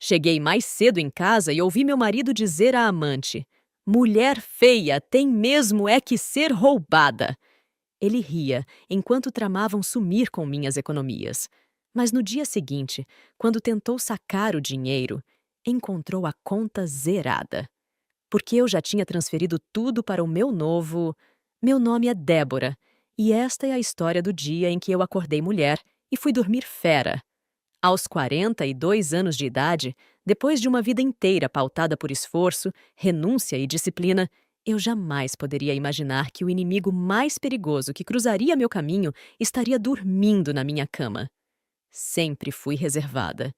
Cheguei mais cedo em casa e ouvi meu marido dizer à amante: "Mulher feia tem mesmo é que ser roubada." Ele ria enquanto tramavam sumir com minhas economias. Mas no dia seguinte, quando tentou sacar o dinheiro, encontrou a conta zerada. Porque eu já tinha transferido tudo para o meu novo. Meu nome é Débora, e esta é a história do dia em que eu acordei mulher e fui dormir fera. Aos 42 anos de idade, depois de uma vida inteira pautada por esforço, renúncia e disciplina, eu jamais poderia imaginar que o inimigo mais perigoso que cruzaria meu caminho estaria dormindo na minha cama. Sempre fui reservada.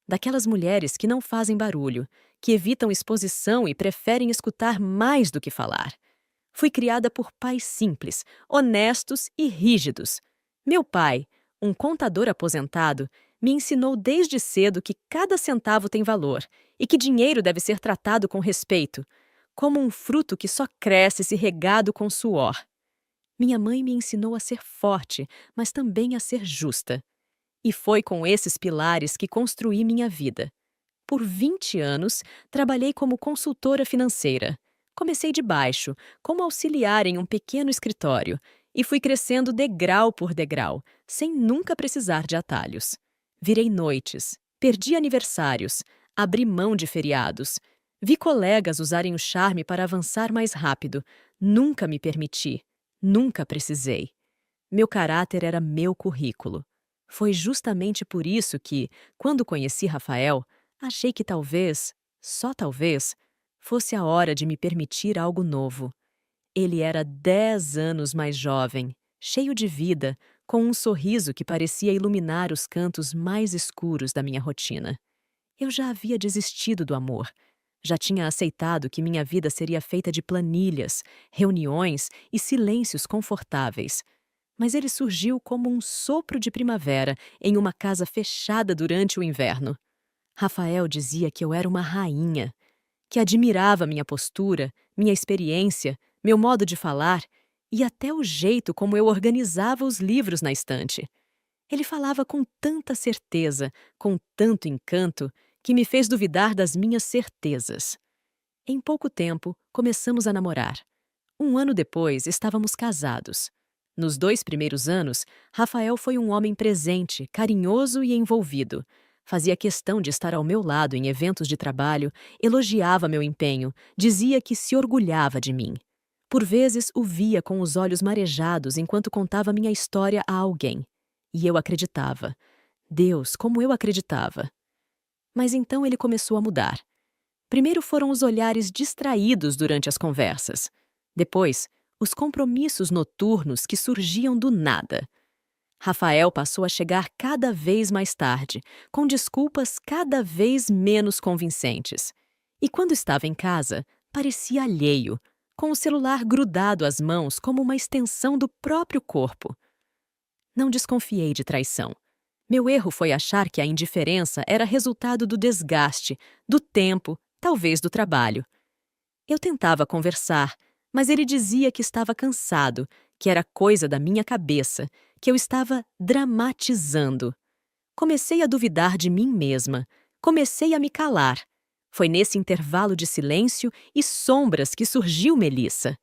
Daquelas mulheres que não fazem barulho, que evitam exposição e preferem escutar mais do que falar. Fui criada por pais simples, honestos e rígidos. Meu pai, um contador aposentado, me ensinou desde cedo que cada centavo tem valor e que dinheiro deve ser tratado com respeito, como um fruto que só cresce se regado com suor. Minha mãe me ensinou a ser forte, mas também a ser justa. E foi com esses pilares que construí minha vida. Por 20 anos, trabalhei como consultora financeira. Comecei de baixo, como auxiliar em um pequeno escritório, e fui crescendo degrau por degrau, sem nunca precisar de atalhos. Virei noites, perdi aniversários, abri mão de feriados. Vi colegas usarem o charme para avançar mais rápido. Nunca me permiti, nunca precisei. Meu caráter era meu currículo. Foi justamente por isso que, quando conheci Rafael, achei que talvez, só talvez, fosse a hora de me permitir algo novo. Ele era 10 anos mais jovem, cheio de vida, com um sorriso que parecia iluminar os cantos mais escuros da minha rotina. Eu já havia desistido do amor. Já tinha aceitado que minha vida seria feita de planilhas, reuniões e silêncios confortáveis. Mas ele surgiu como um sopro de primavera em uma casa fechada durante o inverno. Rafael dizia que eu era uma rainha, que admirava minha postura, minha experiência, meu modo de falar e até o jeito como eu organizava os livros na estante. Ele falava com tanta certeza, com tanto encanto, que me fez duvidar das minhas certezas. Em pouco tempo, começamos a namorar. Um ano depois, estávamos casados. Nos 2 primeiros anos, Rafael foi um homem presente, carinhoso e envolvido. Fazia questão de estar ao meu lado em eventos de trabalho, elogiava meu empenho, dizia que se orgulhava de mim. Por vezes, o via com os olhos marejados enquanto contava minha história a alguém. E eu acreditava. Deus, como eu acreditava. Mas então ele começou a mudar. Primeiro foram os olhares distraídos durante as conversas. Depois, os compromissos noturnos que surgiam do nada. Rafael passou a chegar cada vez mais tarde, com desculpas cada vez menos convincentes. E quando estava em casa, parecia alheio, com o celular grudado às mãos como uma extensão do próprio corpo. Não desconfiei de traição. Meu erro foi achar que a indiferença era resultado do desgaste, do tempo, talvez do trabalho. Eu tentava conversar, mas ele dizia que estava cansado, que era coisa da minha cabeça, que eu estava dramatizando. Comecei a duvidar de mim mesma. Comecei a me calar. Foi nesse intervalo de silêncio e sombras que surgiu Melissa.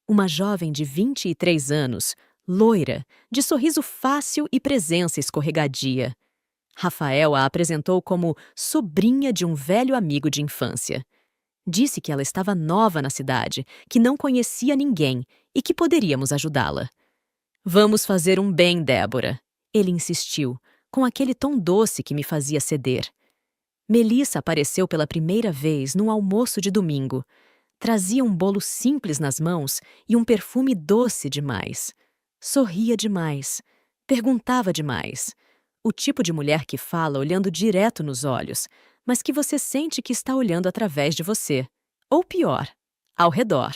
Uma jovem de 23 anos, loira, de sorriso fácil e presença escorregadia. Rafael a apresentou como sobrinha de um velho amigo de infância. Disse que ela estava nova na cidade, que não conhecia ninguém e que poderíamos ajudá-la. "Vamos fazer um bem, Débora", ele insistiu, com aquele tom doce que me fazia ceder. Melissa apareceu pela primeira vez num almoço de domingo. Trazia um bolo simples nas mãos e um perfume doce demais. Sorria demais. Perguntava demais. O tipo de mulher que fala olhando direto nos olhos, mas que você sente que está olhando através de você. Ou pior, ao redor.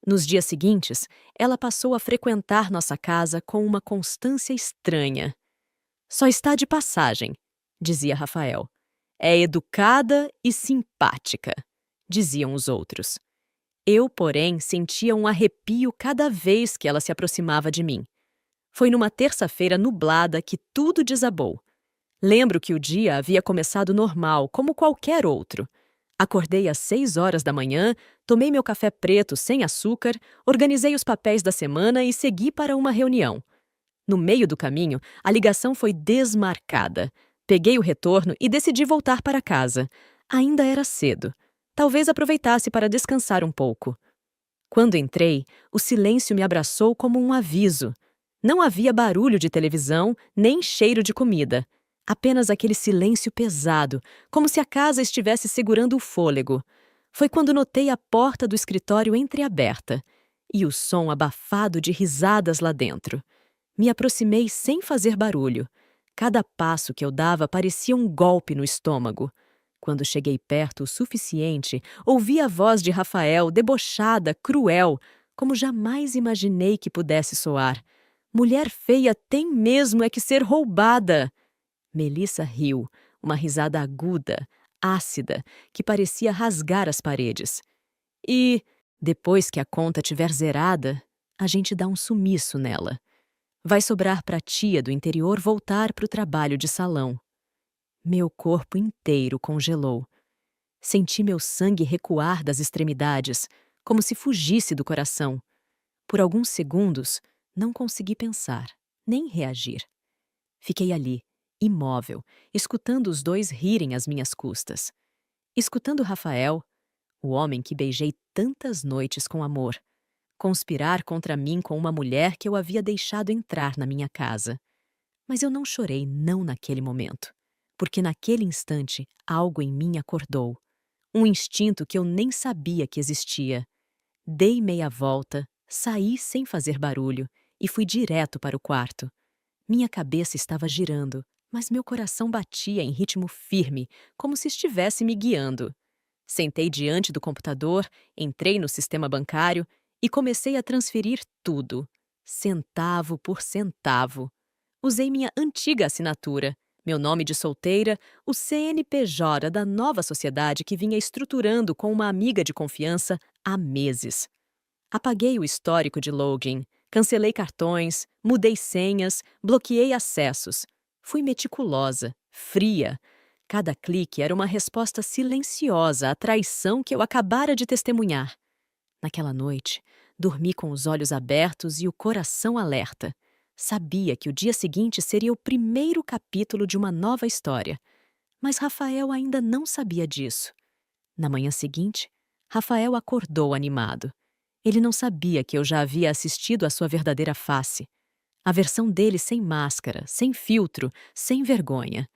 Nos dias seguintes, ela passou a frequentar nossa casa com uma constância estranha. "Só está de passagem", dizia Rafael. "É educada e simpática", diziam os outros. Eu, porém, sentia um arrepio cada vez que ela se aproximava de mim. Foi numa terça-feira nublada que tudo desabou. Lembro que o dia havia começado normal, como qualquer outro. Acordei às 6 horas da manhã, tomei meu café preto sem açúcar, organizei os papéis da semana e segui para uma reunião. No meio do caminho, a ligação foi desmarcada. Peguei o retorno e decidi voltar para casa. Ainda era cedo. Talvez aproveitasse para descansar um pouco. Quando entrei, o silêncio me abraçou como um aviso. Não havia barulho de televisão, nem cheiro de comida. Apenas aquele silêncio pesado, como se a casa estivesse segurando o fôlego. Foi quando notei a porta do escritório entreaberta e o som abafado de risadas lá dentro. Me aproximei sem fazer barulho. Cada passo que eu dava parecia um golpe no estômago. Quando cheguei perto o suficiente, ouvi a voz de Rafael, debochada, cruel, como jamais imaginei que pudesse soar. Mulher feia tem mesmo é que ser roubada. Melissa riu, uma risada aguda, ácida, que parecia rasgar as paredes. E, depois que a conta tiver zerada, a gente dá um sumiço nela. Vai sobrar para a tia do interior voltar para o trabalho de salão. Meu corpo inteiro congelou. Senti meu sangue recuar das extremidades, como se fugisse do coração. Por alguns segundos, não consegui pensar, nem reagir. Fiquei ali, imóvel, escutando os dois rirem às minhas custas. Escutando Rafael, o homem que beijei tantas noites com amor, conspirar contra mim com uma mulher que eu havia deixado entrar na minha casa. Mas eu não chorei não naquele momento, porque naquele instante algo em mim acordou. Um instinto que eu nem sabia que existia. Dei meia volta, saí sem fazer barulho e fui direto para o quarto. Minha cabeça estava girando, mas meu coração batia em ritmo firme, como se estivesse me guiando. Sentei diante do computador, entrei no sistema bancário e comecei a transferir tudo, centavo por centavo. Usei minha antiga assinatura, meu nome de solteira, o CNPJ da nova sociedade que vinha estruturando com uma amiga de confiança há meses. Apaguei o histórico de login, cancelei cartões, mudei senhas, bloqueei acessos. Fui meticulosa, fria. Cada clique era uma resposta silenciosa à traição que eu acabara de testemunhar. Naquela noite, dormi com os olhos abertos e o coração alerta. Sabia que o dia seguinte seria o primeiro capítulo de uma nova história. Mas Rafael ainda não sabia disso. Na manhã seguinte, Rafael acordou animado. Ele não sabia que eu já havia assistido à sua verdadeira face. A versão dele sem máscara, sem filtro, sem vergonha.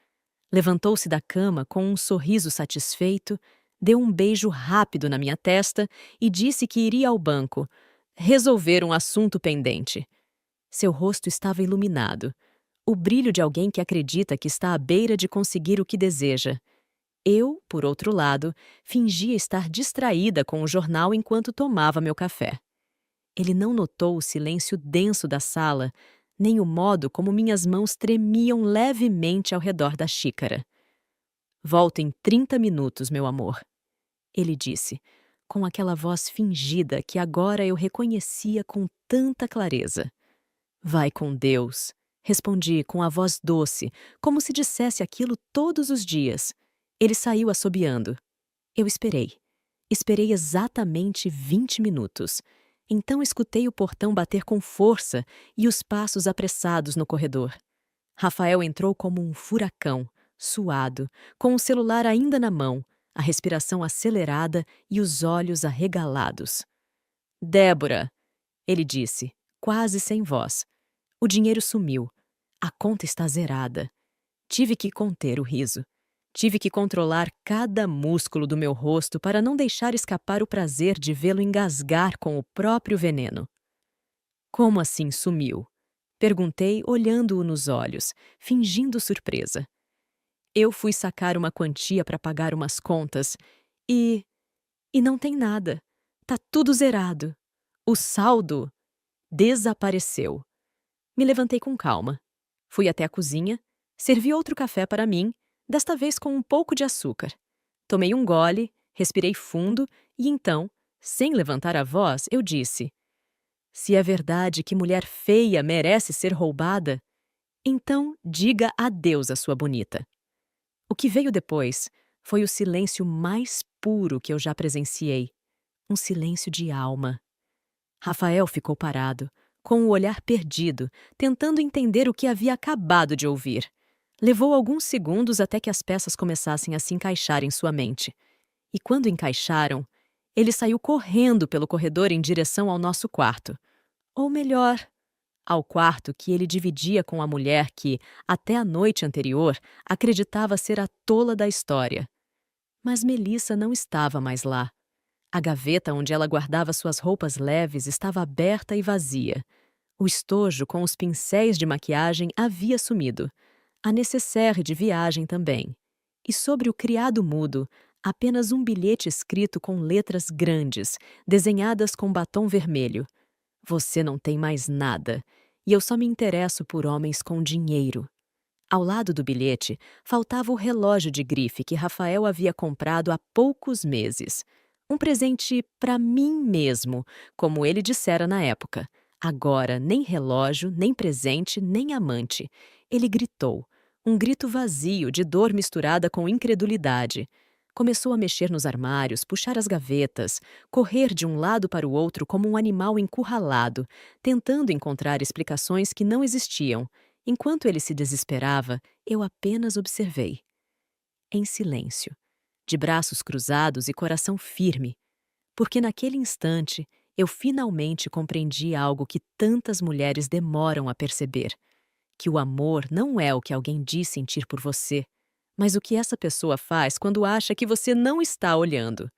Levantou-se da cama com um sorriso satisfeito, deu um beijo rápido na minha testa e disse que iria ao banco resolver um assunto pendente. Seu rosto estava iluminado, o brilho de alguém que acredita que está à beira de conseguir o que deseja. Eu, por outro lado, fingia estar distraída com o jornal enquanto tomava meu café. Ele não notou o silêncio denso da sala, nem o modo como minhas mãos tremiam levemente ao redor da xícara. "Volto em 30 minutos, meu amor", ele disse, com aquela voz fingida que agora eu reconhecia com tanta clareza. "Vai com Deus", respondi com a voz doce, como se dissesse aquilo todos os dias. Ele saiu assobiando. Eu esperei. Esperei exatamente 20 minutos. Então escutei o portão bater com força e os passos apressados no corredor. Rafael entrou como um furacão, suado, com o celular ainda na mão, a respiração acelerada e os olhos arregalados. "Débora", ele disse, quase sem voz. "O dinheiro sumiu. A conta está zerada." Tive que conter o riso. Tive que controlar cada músculo do meu rosto para não deixar escapar o prazer de vê-lo engasgar com o próprio veneno. "Como assim sumiu?" perguntei, olhando-o nos olhos, fingindo surpresa. "Eu fui sacar uma quantia para pagar umas contas e... e não tem nada. Tá tudo zerado. O saldo desapareceu." Me levantei com calma. Fui até a cozinha, servi outro café para mim, desta vez com um pouco de açúcar. Tomei um gole, respirei fundo e então, sem levantar a voz, eu disse: "Se é verdade que mulher feia merece ser roubada, Então, diga adeus à sua bonita. O que veio depois foi o silêncio mais puro que eu já presenciei. Um silêncio de alma. Rafael ficou parado, com o olhar perdido, tentando entender o que havia acabado de ouvir. Levou alguns segundos até que as peças começassem a se encaixar em sua mente. E quando encaixaram, ele saiu correndo pelo corredor em direção ao nosso quarto. Ou melhor, ao quarto que ele dividia com a mulher que, até a noite anterior, acreditava ser a tola da história. Mas Melissa não estava mais lá. A gaveta onde ela guardava suas roupas leves estava aberta e vazia. O estojo com os pincéis de maquiagem havia sumido. A nécessaire de viagem também. E sobre o criado mudo, apenas um bilhete escrito com letras grandes, desenhadas com batom vermelho. Você não tem mais nada, e eu só me interesso por homens com dinheiro. Ao lado do bilhete, faltava o relógio de grife que Rafael havia comprado há poucos meses. Um presente para mim mesmo, como ele dissera na época. Agora, nem relógio, nem presente, nem amante. Ele gritou. Um grito vazio, de dor misturada com incredulidade. Começou a mexer nos armários, puxar as gavetas, correr de um lado para o outro como um animal encurralado, tentando encontrar explicações que não existiam. Enquanto ele se desesperava, eu apenas observei. Em silêncio, de braços cruzados e coração firme, porque naquele instante eu finalmente compreendi algo que tantas mulheres demoram a perceber: que o amor não é o que alguém diz sentir por você, mas o que essa pessoa faz quando acha que você não está olhando.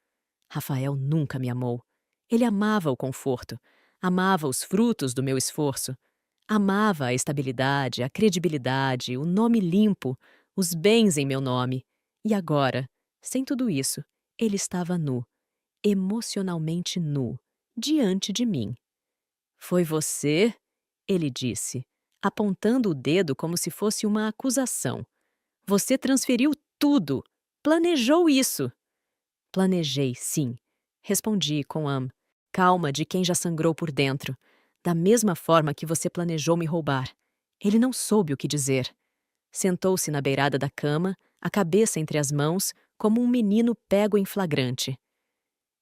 Rafael nunca me amou. Ele amava o conforto, amava os frutos do meu esforço, amava a estabilidade, a credibilidade, o nome limpo, os bens em meu nome. E agora, sem tudo isso, ele estava nu, emocionalmente nu, diante de mim. Foi você? Ele disse, apontando o dedo como se fosse uma acusação. Você transferiu tudo. Planejou isso. Planejei, sim. Respondi com a calma de quem já sangrou por dentro. Da mesma forma que você planejou me roubar. Ele não soube o que dizer. Sentou-se na beirada da cama, a cabeça entre as mãos, como um menino pego em flagrante.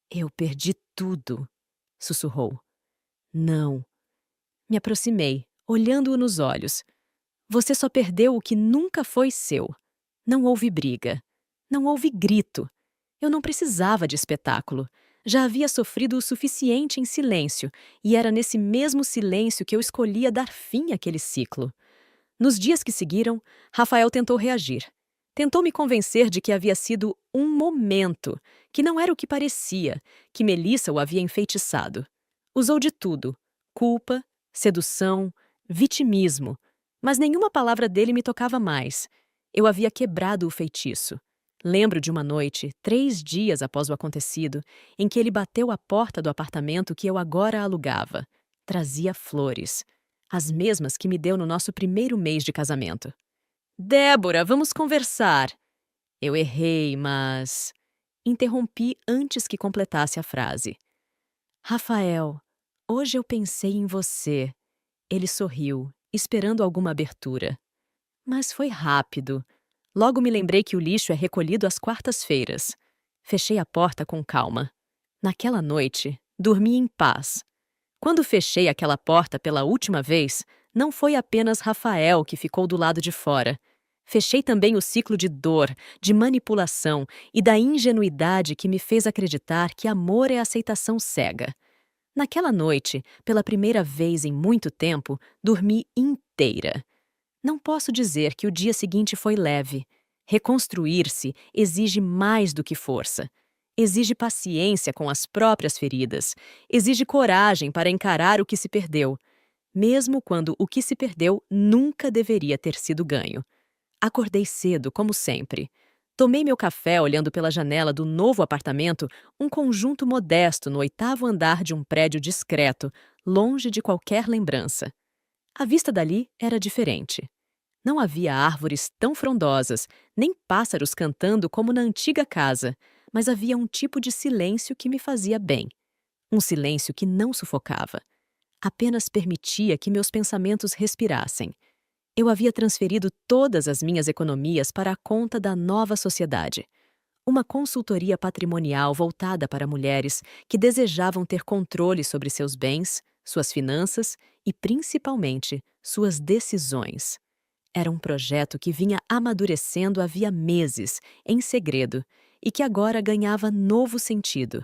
Eu perdi tudo, sussurrou. Não. Me aproximei, olhando-o nos olhos. Você só perdeu o que nunca foi seu. Não houve briga. Não houve grito. Eu não precisava de espetáculo. Já havia sofrido o suficiente em silêncio, e era nesse mesmo silêncio que eu escolhia dar fim àquele ciclo. Nos dias que seguiram, Rafael tentou reagir. Tentou me convencer de que havia sido um momento, que não era o que parecia, que Melissa o havia enfeitiçado. Usou de tudo: culpa, sedução, vitimismo. Mas nenhuma palavra dele me tocava mais. Eu havia quebrado o feitiço. Lembro de uma noite, 3 dias após o acontecido, em que ele bateu à porta do apartamento que eu agora alugava. Trazia flores. As mesmas que me deu no nosso primeiro mês de casamento. Débora, vamos conversar. Eu errei, mas... Interrompi antes que completasse a frase. Rafael, hoje eu pensei em você. Ele sorriu, esperando alguma abertura. Mas foi rápido. Logo me lembrei que o lixo é recolhido às quartas-feiras. Fechei a porta com calma. Naquela noite, dormi em paz. Quando fechei aquela porta pela última vez, não foi apenas Rafael que ficou do lado de fora. Fechei também o ciclo de dor, de manipulação e da ingenuidade que me fez acreditar que amor é aceitação cega. Naquela noite, pela primeira vez em muito tempo, dormi inteira. Não posso dizer que o dia seguinte foi leve. Reconstruir-se exige mais do que força. Exige paciência com as próprias feridas. Exige coragem para encarar o que se perdeu, mesmo quando o que se perdeu nunca deveria ter sido ganho. Acordei cedo, como sempre. Tomei meu café olhando pela janela do novo apartamento, um conjunto modesto no 8º andar de um prédio discreto, longe de qualquer lembrança. A vista dali era diferente. Não havia árvores tão frondosas, nem pássaros cantando como na antiga casa, mas havia um tipo de silêncio que me fazia bem. Um silêncio que não sufocava. Apenas permitia que meus pensamentos respirassem. Eu havia transferido todas as minhas economias para a conta da Nova Sociedade, uma consultoria patrimonial voltada para mulheres que desejavam ter controle sobre seus bens, suas finanças e, principalmente, suas decisões. Era um projeto que vinha amadurecendo havia meses, em segredo, e que agora ganhava novo sentido.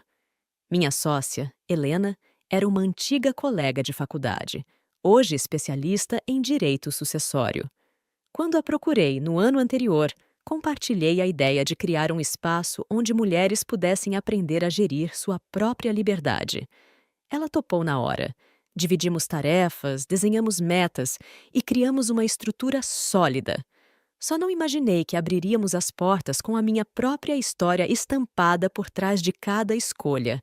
Minha sócia, Helena, era uma antiga colega de faculdade, hoje especialista em direito sucessório. Quando a procurei no ano anterior, compartilhei a ideia de criar um espaço onde mulheres pudessem aprender a gerir sua própria liberdade. Ela topou na hora. Dividimos tarefas, desenhamos metas e criamos uma estrutura sólida. Só não imaginei que abriríamos as portas com a minha própria história estampada por trás de cada escolha.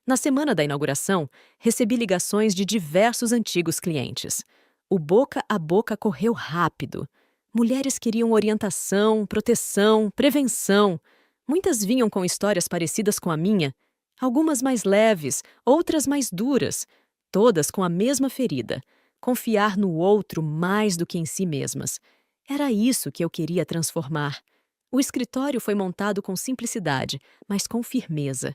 Na semana da inauguração, recebi ligações de diversos antigos clientes. O boca a boca correu rápido. Mulheres queriam orientação, proteção, prevenção. Muitas vinham com histórias parecidas com a minha, algumas mais leves, outras mais duras, todas com a mesma ferida: confiar no outro mais do que em si mesmas. Era isso que eu queria transformar. O escritório foi montado com simplicidade, mas com firmeza.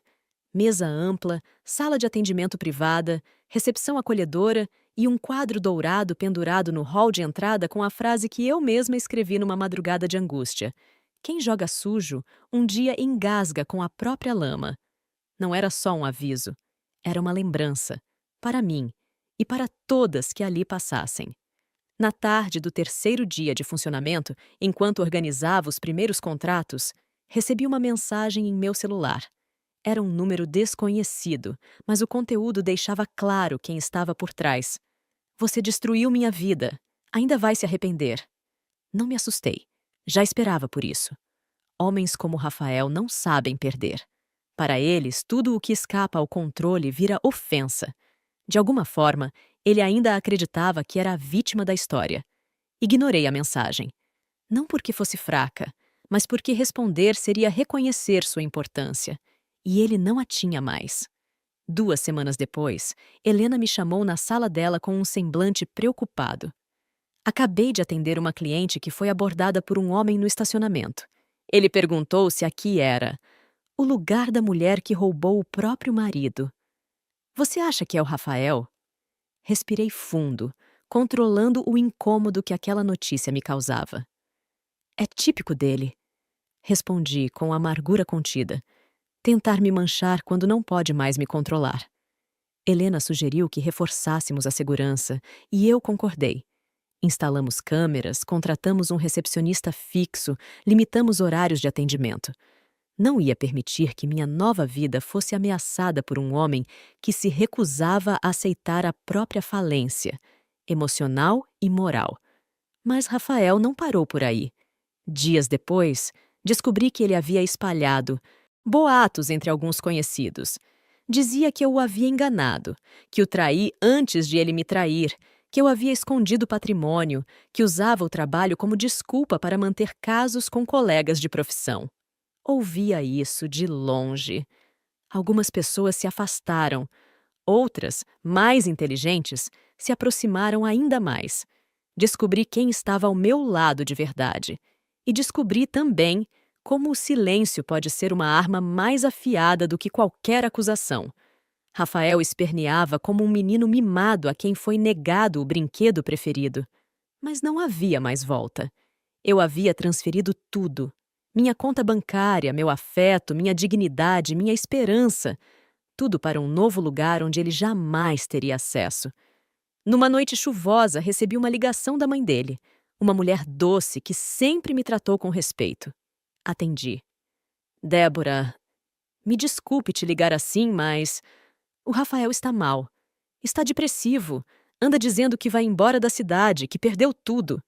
Mesa ampla, sala de atendimento privada, recepção acolhedora e um quadro dourado pendurado no hall de entrada com a frase que eu mesma escrevi numa madrugada de angústia: quem joga sujo, um dia engasga com a própria lama. Não era só um aviso, era uma lembrança, para mim e para todas que ali passassem. Na tarde do terceiro dia de funcionamento, enquanto organizava os primeiros contratos, recebi uma mensagem em meu celular. Era um número desconhecido, mas o conteúdo deixava claro quem estava por trás. Você destruiu minha vida. Ainda vai se arrepender. Não me assustei. Já esperava por isso. Homens como Rafael não sabem perder. Para eles, tudo o que escapa ao controle vira ofensa. De alguma forma, ele ainda acreditava que era a vítima da história. Ignorei a mensagem. Não porque fosse fraca, mas porque responder seria reconhecer sua importância. E ele não a tinha mais. 2 semanas depois, Helena me chamou na sala dela com um semblante preocupado. Acabei de atender uma cliente que foi abordada por um homem no estacionamento. Ele perguntou se aqui era o lugar da mulher que roubou o próprio marido. Você acha que é o Rafael? Respirei fundo, controlando o incômodo que aquela notícia me causava. É típico dele, respondi com amargura contida. Tentar me manchar quando não pode mais me controlar. Helena sugeriu que reforçássemos a segurança e eu concordei. Instalamos câmeras, contratamos um recepcionista fixo, limitamos horários de atendimento. Não ia permitir que minha nova vida fosse ameaçada por um homem que se recusava a aceitar a própria falência, emocional e moral. Mas Rafael não parou por aí. Dias depois, descobri que ele havia espalhado boatos entre alguns conhecidos. Dizia que eu o havia enganado, que o traí antes de ele me trair, que eu havia escondido patrimônio, que usava o trabalho como desculpa para manter casos com colegas de profissão. Ouvia isso de longe. Algumas pessoas se afastaram. Outras, mais inteligentes, se aproximaram ainda mais. Descobri quem estava ao meu lado de verdade. E descobri também como o silêncio pode ser uma arma mais afiada do que qualquer acusação. Rafael esperneava como um menino mimado a quem foi negado o brinquedo preferido. Mas não havia mais volta. Eu havia transferido tudo. Minha conta bancária, meu afeto, minha dignidade, minha esperança. Tudo para um novo lugar onde ele jamais teria acesso. Numa noite chuvosa, recebi uma ligação da mãe dele, uma mulher doce que sempre me tratou com respeito. Atendi. Débora, me desculpe te ligar assim, mas o Rafael está mal. Está depressivo. Anda dizendo que vai embora da cidade, que perdeu tudo.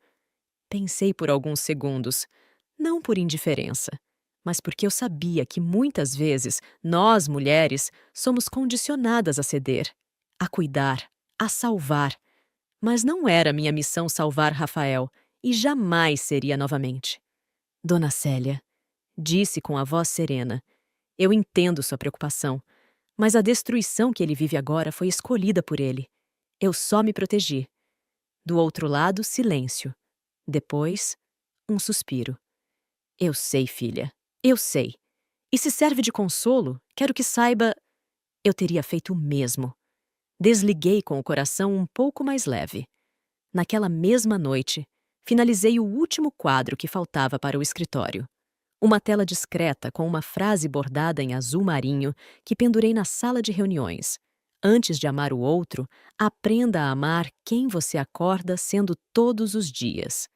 Pensei por alguns segundos, não por indiferença, mas porque eu sabia que muitas vezes nós, mulheres, somos condicionadas a ceder, a cuidar, a salvar. Mas não era minha missão salvar Rafael, e jamais seria novamente. Dona Célia, disse com a voz serena, eu entendo sua preocupação, mas a destruição que ele vive agora foi escolhida por ele. Eu só me protegi. Do outro lado, silêncio. Depois, um suspiro. Eu sei, filha. Eu sei. E se serve de consolo, quero que saiba, eu teria feito o mesmo. Desliguei com o coração um pouco mais leve. Naquela mesma noite, finalizei o último quadro que faltava para o escritório. Uma tela discreta com uma frase bordada em azul marinho que pendurei na sala de reuniões. Antes de amar o outro, aprenda a amar quem você acorda sendo todos os dias.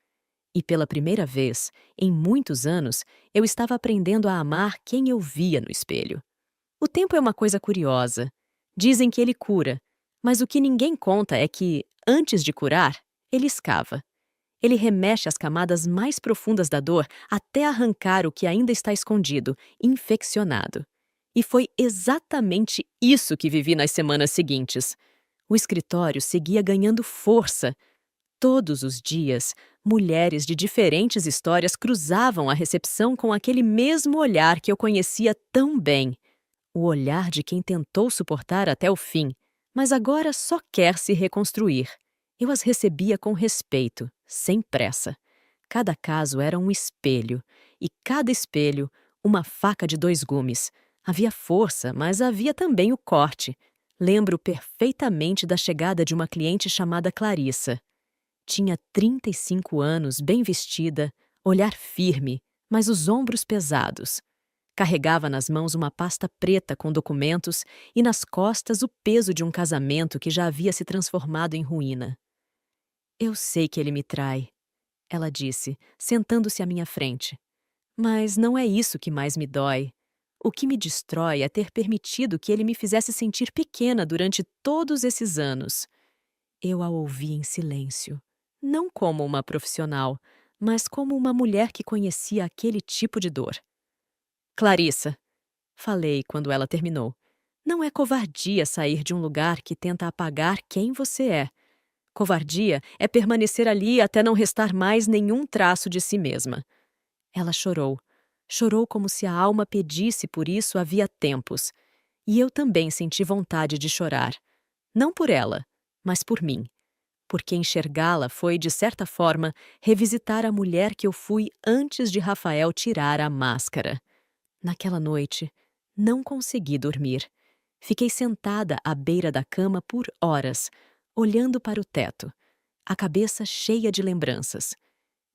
E pela primeira vez, em muitos anos, eu estava aprendendo a amar quem eu via no espelho. O tempo é uma coisa curiosa. Dizem que ele cura, mas o que ninguém conta é que, antes de curar, ele escava. Ele remexe as camadas mais profundas da dor até arrancar o que ainda está escondido, infeccionado. E foi exatamente isso que vivi nas semanas seguintes. O escritório seguia ganhando força. Todos os dias, mulheres de diferentes histórias cruzavam a recepção com aquele mesmo olhar que eu conhecia tão bem. O olhar de quem tentou suportar até o fim, mas agora só quer se reconstruir. Eu as recebia com respeito, sem pressa. Cada caso era um espelho, e cada espelho, uma faca de 2 gumes. Havia força, mas havia também o corte. Lembro perfeitamente da chegada de uma cliente chamada Clarissa. Tinha 35 anos, bem vestida, olhar firme, mas os ombros pesados. Carregava nas mãos uma pasta preta com documentos e nas costas o peso de um casamento que já havia se transformado em ruína. Eu sei que ele me trai, ela disse, sentando-se à minha frente. Mas não é isso que mais me dói. O que me destrói é ter permitido que ele me fizesse sentir pequena durante todos esses anos. Eu a ouvi em silêncio, não como uma profissional, mas como uma mulher que conhecia aquele tipo de dor. Clarissa, falei quando ela terminou, não é covardia sair de um lugar que tenta apagar quem você é. Covardia é permanecer ali até não restar mais nenhum traço de si mesma. Ela chorou. Chorou como se a alma pedisse por isso havia tempos. E eu também senti vontade de chorar. Não por ela, mas por mim. Porque enxergá-la foi, de certa forma, revisitar a mulher que eu fui antes de Rafael tirar a máscara. Naquela noite, não consegui dormir. Fiquei sentada à beira da cama por horas, olhando para o teto, a cabeça cheia de lembranças.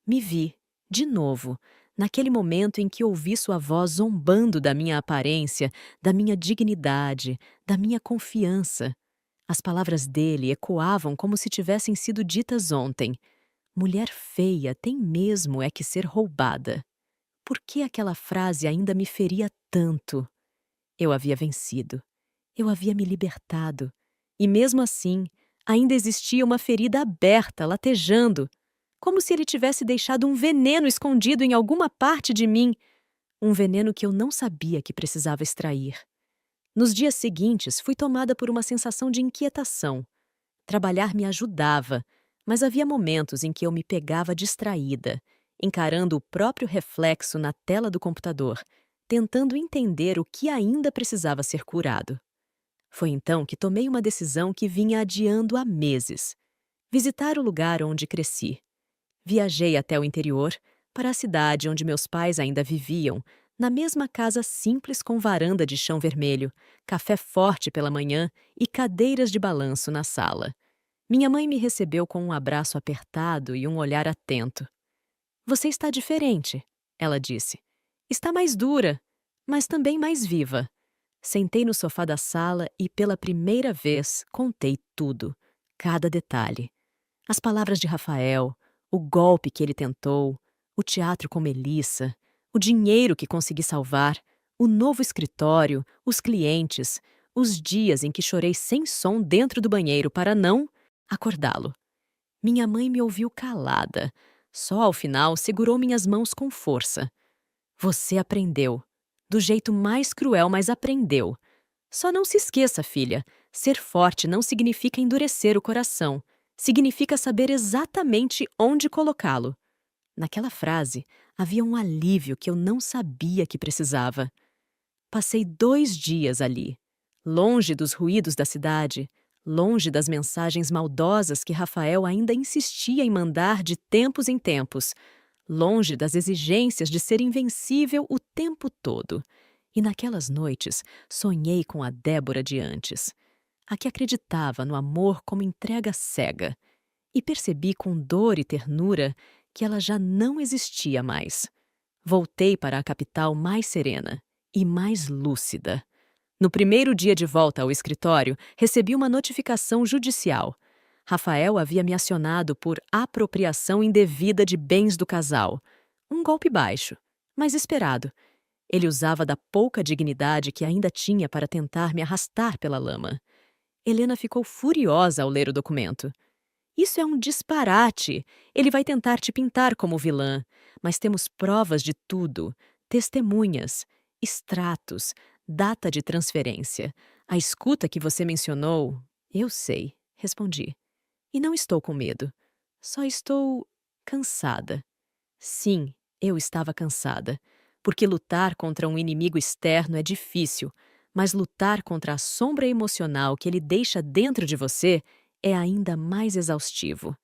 Me vi, de novo, naquele momento em que ouvi sua voz zombando da minha aparência, da minha dignidade, da minha confiança. As palavras dele ecoavam como se tivessem sido ditas ontem. Mulher feia tem mesmo é que ser roubada. Por que aquela frase ainda me feria tanto? Eu havia vencido. Eu havia me libertado. E mesmo assim, ainda existia uma ferida aberta, latejando, como se ele tivesse deixado um veneno escondido em alguma parte de mim, um veneno que eu não sabia que precisava extrair. Nos dias seguintes, fui tomada por uma sensação de inquietação. Trabalhar me ajudava, mas havia momentos em que eu me pegava distraída, encarando o próprio reflexo na tela do computador, tentando entender o que ainda precisava ser curado. Foi então que tomei uma decisão que vinha adiando há meses: visitar o lugar onde cresci. Viajei até o interior, para a cidade onde meus pais ainda viviam, na mesma casa simples com varanda de chão vermelho, café forte pela manhã e cadeiras de balanço na sala. Minha mãe me recebeu com um abraço apertado e um olhar atento. "Você está diferente", ela disse. "Está mais dura, mas também mais viva." Sentei no sofá da sala e, pela primeira vez, contei tudo, cada detalhe. As palavras de Rafael, o golpe que ele tentou, o teatro com Melissa, o dinheiro que consegui salvar, o novo escritório, os clientes, os dias em que chorei sem som dentro do banheiro para não acordá-lo. Minha mãe me ouviu calada. Só ao final segurou minhas mãos com força. "Você aprendeu. Do jeito mais cruel, mas aprendeu. Só não se esqueça, filha, ser forte não significa endurecer o coração. Significa saber exatamente onde colocá-lo." Naquela frase, havia um alívio que eu não sabia que precisava. Passei 2 dias ali, longe dos ruídos da cidade, longe das mensagens maldosas que Rafael ainda insistia em mandar de tempos em tempos, longe das exigências de ser invencível o tempo todo. E naquelas noites sonhei com a Débora de antes, a que acreditava no amor como entrega cega, e percebi com dor e ternura que ela já não existia mais. Voltei para a capital mais serena e mais lúcida. No primeiro dia de volta ao escritório, recebi uma notificação judicial. Rafael havia me acionado por apropriação indevida de bens do casal. Um golpe baixo, mas esperado. Ele usava da pouca dignidade que ainda tinha para tentar me arrastar pela lama. Helena ficou furiosa ao ler o documento. Isso é um disparate. Ele vai tentar te pintar como vilã. Mas temos provas de tudo. Testemunhas, extratos, data de transferência. A escuta que você mencionou, eu sei, respondi. E não estou com medo. Só estou cansada. Sim, eu estava cansada. Porque lutar contra um inimigo externo é difícil, mas lutar contra a sombra emocional que ele deixa dentro de você é ainda mais exaustivo.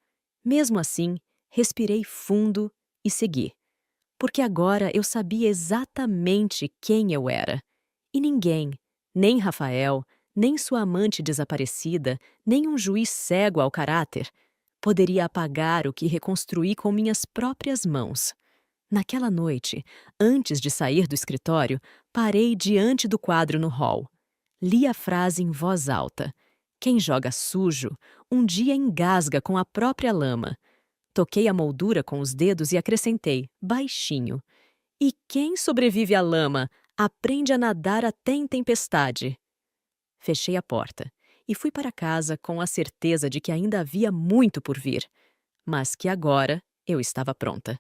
Mesmo assim, respirei fundo e segui. Porque agora eu sabia exatamente quem eu era. E ninguém, nem Rafael, nem sua amante desaparecida, nem um juiz cego ao caráter, poderia apagar o que reconstruí com minhas próprias mãos. Naquela noite, antes de sair do escritório, parei diante do quadro no hall. Li a frase em voz alta. Quem joga sujo, um dia engasga com a própria lama. Toquei a moldura com os dedos e acrescentei, baixinho. E quem sobrevive à lama, aprende a nadar até em tempestade. Fechei a porta e fui para casa com a certeza de que ainda havia muito por vir, mas que agora eu estava pronta.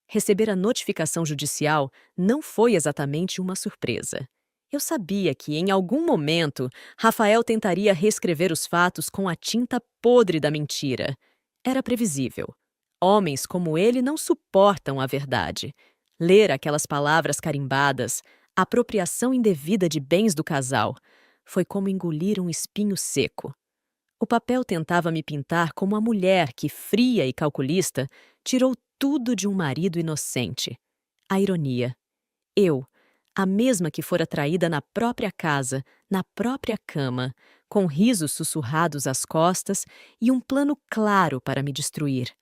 Receber a notificação judicial não foi exatamente uma surpresa. Eu sabia que, em algum momento, Rafael tentaria reescrever os fatos com a tinta podre da mentira. Era previsível. Homens como ele não suportam a verdade. Ler aquelas palavras carimbadas, apropriação indevida de bens do casal, foi como engolir um espinho seco. O papel tentava me pintar como a mulher que, fria e calculista, tirou tudo de um marido inocente. A ironia. Eu, a mesma que fora traída na própria casa, na própria cama, com risos sussurrados às costas e um plano claro para me destruir.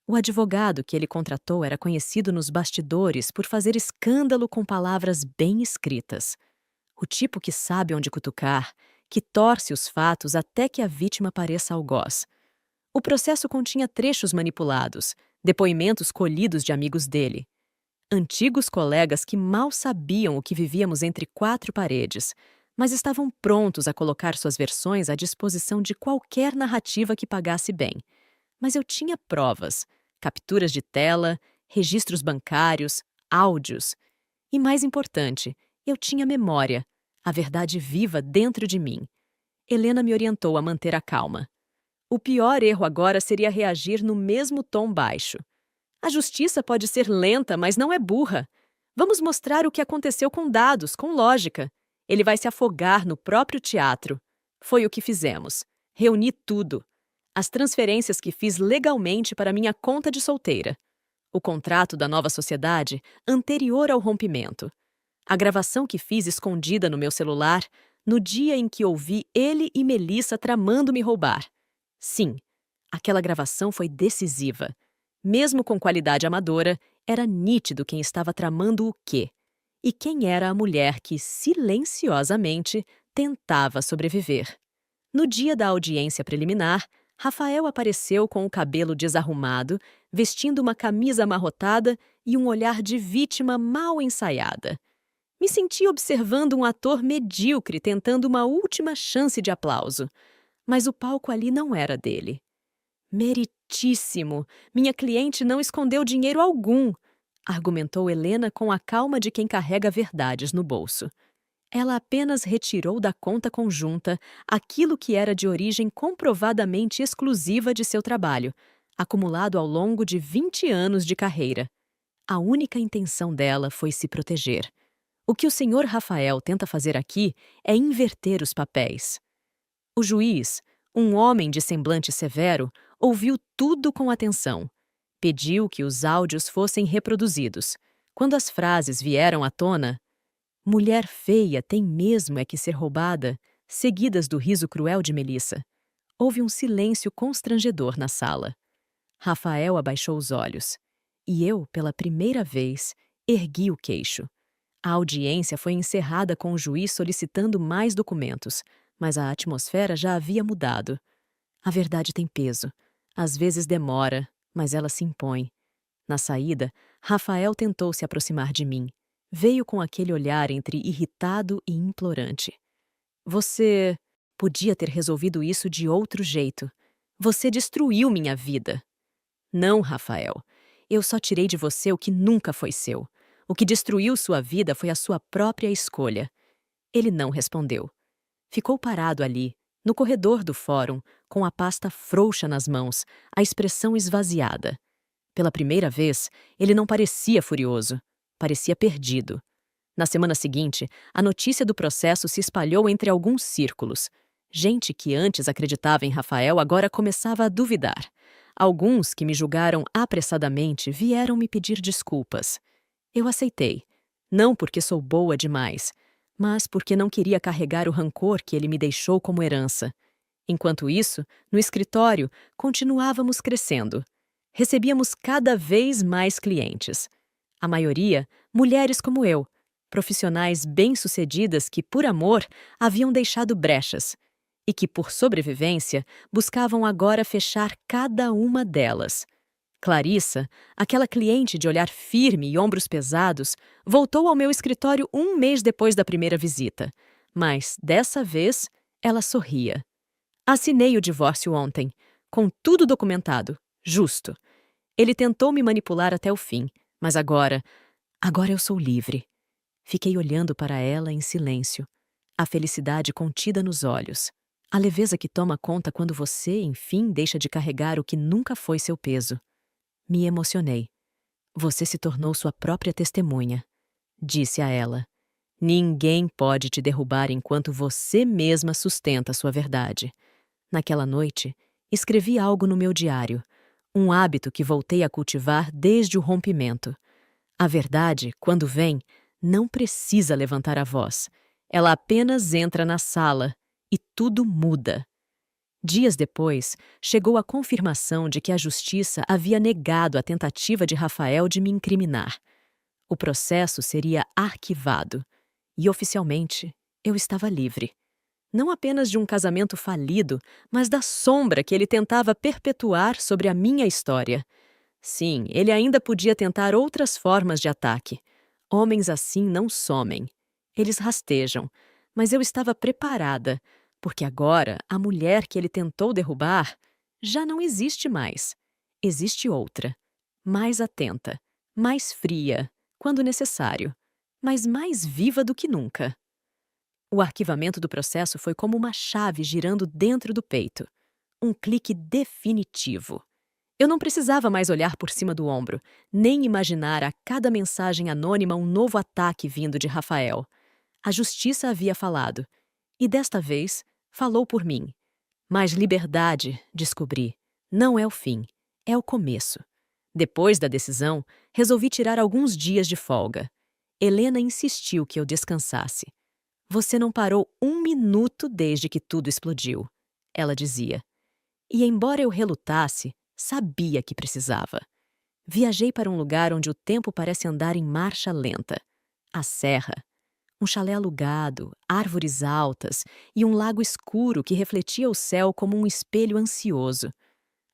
O advogado que ele contratou era conhecido nos bastidores por fazer escândalo com palavras bem escritas. O tipo que sabe onde cutucar, que torce os fatos até que a vítima pareça algoz. O processo continha trechos manipulados, depoimentos colhidos de amigos dele. Antigos colegas que mal sabiam o que vivíamos entre quatro paredes, mas estavam prontos a colocar suas versões à disposição de qualquer narrativa que pagasse bem. Mas eu tinha provas, capturas de tela, registros bancários, áudios. E mais importante, eu tinha memória, a verdade viva dentro de mim. Helena me orientou a manter a calma. O pior erro agora seria reagir no mesmo tom baixo. A justiça pode ser lenta, mas não é burra. Vamos mostrar o que aconteceu com dados, com lógica. Ele vai se afogar no próprio teatro. Foi o que fizemos. Reuni tudo. As transferências que fiz legalmente para minha conta de solteira. O contrato da nova sociedade, anterior ao rompimento. A gravação que fiz escondida no meu celular, no dia em que ouvi ele e Melissa tramando me roubar. Sim, aquela gravação foi decisiva. Mesmo com qualidade amadora, era nítido quem estava tramando o quê. E quem era a mulher que, silenciosamente, tentava sobreviver. No dia da audiência preliminar, Rafael apareceu com o cabelo desarrumado, vestindo uma camisa amarrotada e um olhar de vítima mal ensaiada. Me senti observando um ator medíocre tentando uma última chance de aplauso. Mas o palco ali não era dele. Meritíssimo! Minha cliente não escondeu dinheiro algum, argumentou Helena com a calma de quem carrega verdades no bolso. Ela apenas retirou da conta conjunta aquilo que era de origem comprovadamente exclusiva de seu trabalho, acumulado ao longo de 20 anos de carreira. A única intenção dela foi se proteger. O que o senhor Rafael tenta fazer aqui é inverter os papéis. O juiz, Um homem de semblante severo ouviu tudo com atenção. Pediu que os áudios fossem reproduzidos. Quando as frases vieram à tona, mulher feia tem mesmo é que ser roubada, seguidas do riso cruel de Melissa. Houve um silêncio constrangedor na sala. Rafael abaixou os olhos. E eu, pela primeira vez, ergui o queixo. A audiência foi encerrada com o juiz solicitando mais documentos, mas a atmosfera já havia mudado. A verdade tem peso. Às vezes demora, mas ela se impõe. Na saída, Rafael tentou se aproximar de mim. Veio com aquele olhar entre irritado e implorante. Você podia ter resolvido isso de outro jeito. Você destruiu minha vida. Não, Rafael. Eu só tirei de você o que nunca foi seu. O que destruiu sua vida foi a sua própria escolha. Ele não respondeu. Ficou parado ali, no corredor do fórum, com a pasta frouxa nas mãos, a expressão esvaziada. Pela primeira vez, ele não parecia furioso. Parecia perdido. Na semana seguinte, a notícia do processo se espalhou entre alguns círculos. Gente que antes acreditava em Rafael agora começava a duvidar. Alguns que me julgaram apressadamente vieram me pedir desculpas. Eu aceitei. Não porque sou boa demais, mas porque não queria carregar o rancor que ele me deixou como herança. Enquanto isso, no escritório, continuávamos crescendo. Recebíamos cada vez mais clientes. A maioria, mulheres como eu, profissionais bem-sucedidas que, por amor, haviam deixado brechas e que, por sobrevivência, buscavam agora fechar cada uma delas. Clarissa, aquela cliente de olhar firme e ombros pesados, voltou ao meu escritório um mês depois da primeira visita. Mas, dessa vez, ela sorria. Assinei o divórcio ontem, com tudo documentado, justo. Ele tentou me manipular até o fim, mas agora eu sou livre. Fiquei olhando para ela em silêncio, a felicidade contida nos olhos, a leveza que toma conta quando você, enfim, deixa de carregar o que nunca foi seu peso. Me emocionei. Você se tornou sua própria testemunha, disse a ela. Ninguém pode te derrubar enquanto você mesma sustenta sua verdade. Naquela noite, escrevi algo no meu diário, um hábito que voltei a cultivar desde o rompimento. A verdade, quando vem, não precisa levantar a voz. Ela apenas entra na sala e tudo muda. Dias depois, chegou a confirmação de que a justiça havia negado a tentativa de Rafael de me incriminar. O processo seria arquivado e, oficialmente, eu estava livre. Não apenas de um casamento falido, mas da sombra que ele tentava perpetuar sobre a minha história. Sim, ele ainda podia tentar outras formas de ataque. Homens assim não somem. Eles rastejam. Mas eu estava preparada, porque agora a mulher que ele tentou derrubar já não existe mais. Existe outra, mais atenta, mais fria, quando necessário, mas mais viva do que nunca. O arquivamento do processo foi como uma chave girando dentro do peito. Um clique definitivo. Eu não precisava mais olhar por cima do ombro, nem imaginar a cada mensagem anônima um novo ataque vindo de Rafael. A justiça havia falado, e desta vez falou por mim. Mas liberdade, descobri, não é o fim, é o começo. Depois da decisão, resolvi tirar alguns dias de folga. Helena insistiu que eu descansasse. Você não parou um minuto desde que tudo explodiu, ela dizia. E embora eu relutasse, sabia que precisava. Viajei para um lugar onde o tempo parece andar em marcha lenta. A serra. Um chalé alugado, árvores altas e um lago escuro que refletia o céu como um espelho ansioso.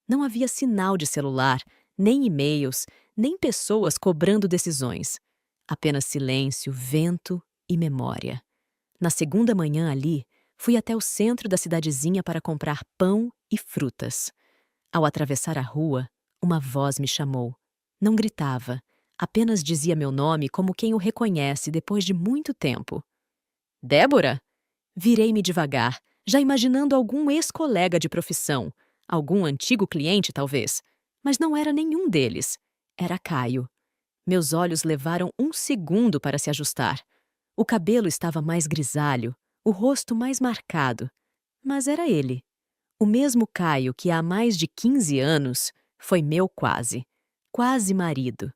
Não havia sinal de celular, nem e-mails, nem pessoas cobrando decisões. Apenas silêncio, vento e memória. Na segunda manhã ali, fui até o centro da cidadezinha para comprar pão e frutas. Ao atravessar a rua, uma voz me chamou. Não gritava, apenas dizia meu nome como quem o reconhece depois de muito tempo. Débora? Virei-me devagar, já imaginando algum ex-colega de profissão, algum antigo cliente, talvez. Mas não era nenhum deles. Era Caio. Meus olhos levaram um segundo para se ajustar. O cabelo estava mais grisalho, o rosto mais marcado. Mas era ele. O mesmo Caio que há mais de 15 anos foi meu quase. Quase marido.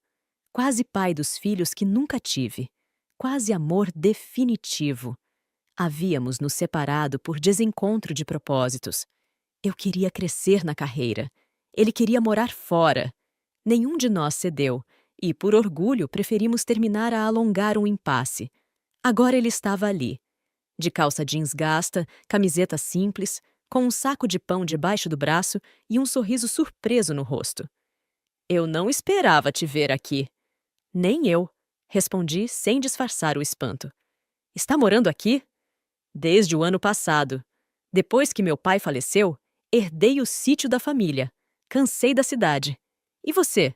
Quase pai dos filhos que nunca tive. Quase amor definitivo. Havíamos nos separado por desencontro de propósitos. Eu queria crescer na carreira. Ele queria morar fora. Nenhum de nós cedeu, e, por orgulho, preferimos terminar a alongar um impasse. Agora ele estava ali, de calça jeans gasta, camiseta simples, com um saco de pão debaixo do braço e um sorriso surpreso no rosto. Eu não esperava te ver aqui. Nem eu, respondi sem disfarçar o espanto. Está morando aqui? Desde o ano passado. Depois que meu pai faleceu, herdei o sítio da família. Cansei da cidade. E você?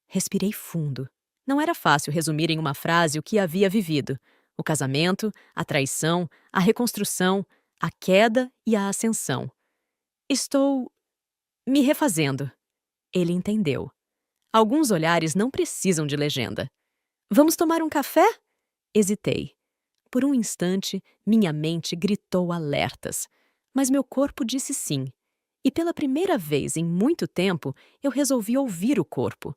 Respirei fundo. Não era fácil resumir em uma frase o que havia vivido: o casamento, a traição, a reconstrução, a queda e a ascensão. Estou me refazendo. Ele entendeu. Alguns olhares não precisam de legenda. Vamos tomar um café? Hesitei. Por um instante, minha mente gritou alertas, mas meu corpo disse sim. E pela primeira vez em muito tempo, eu resolvi ouvir o corpo.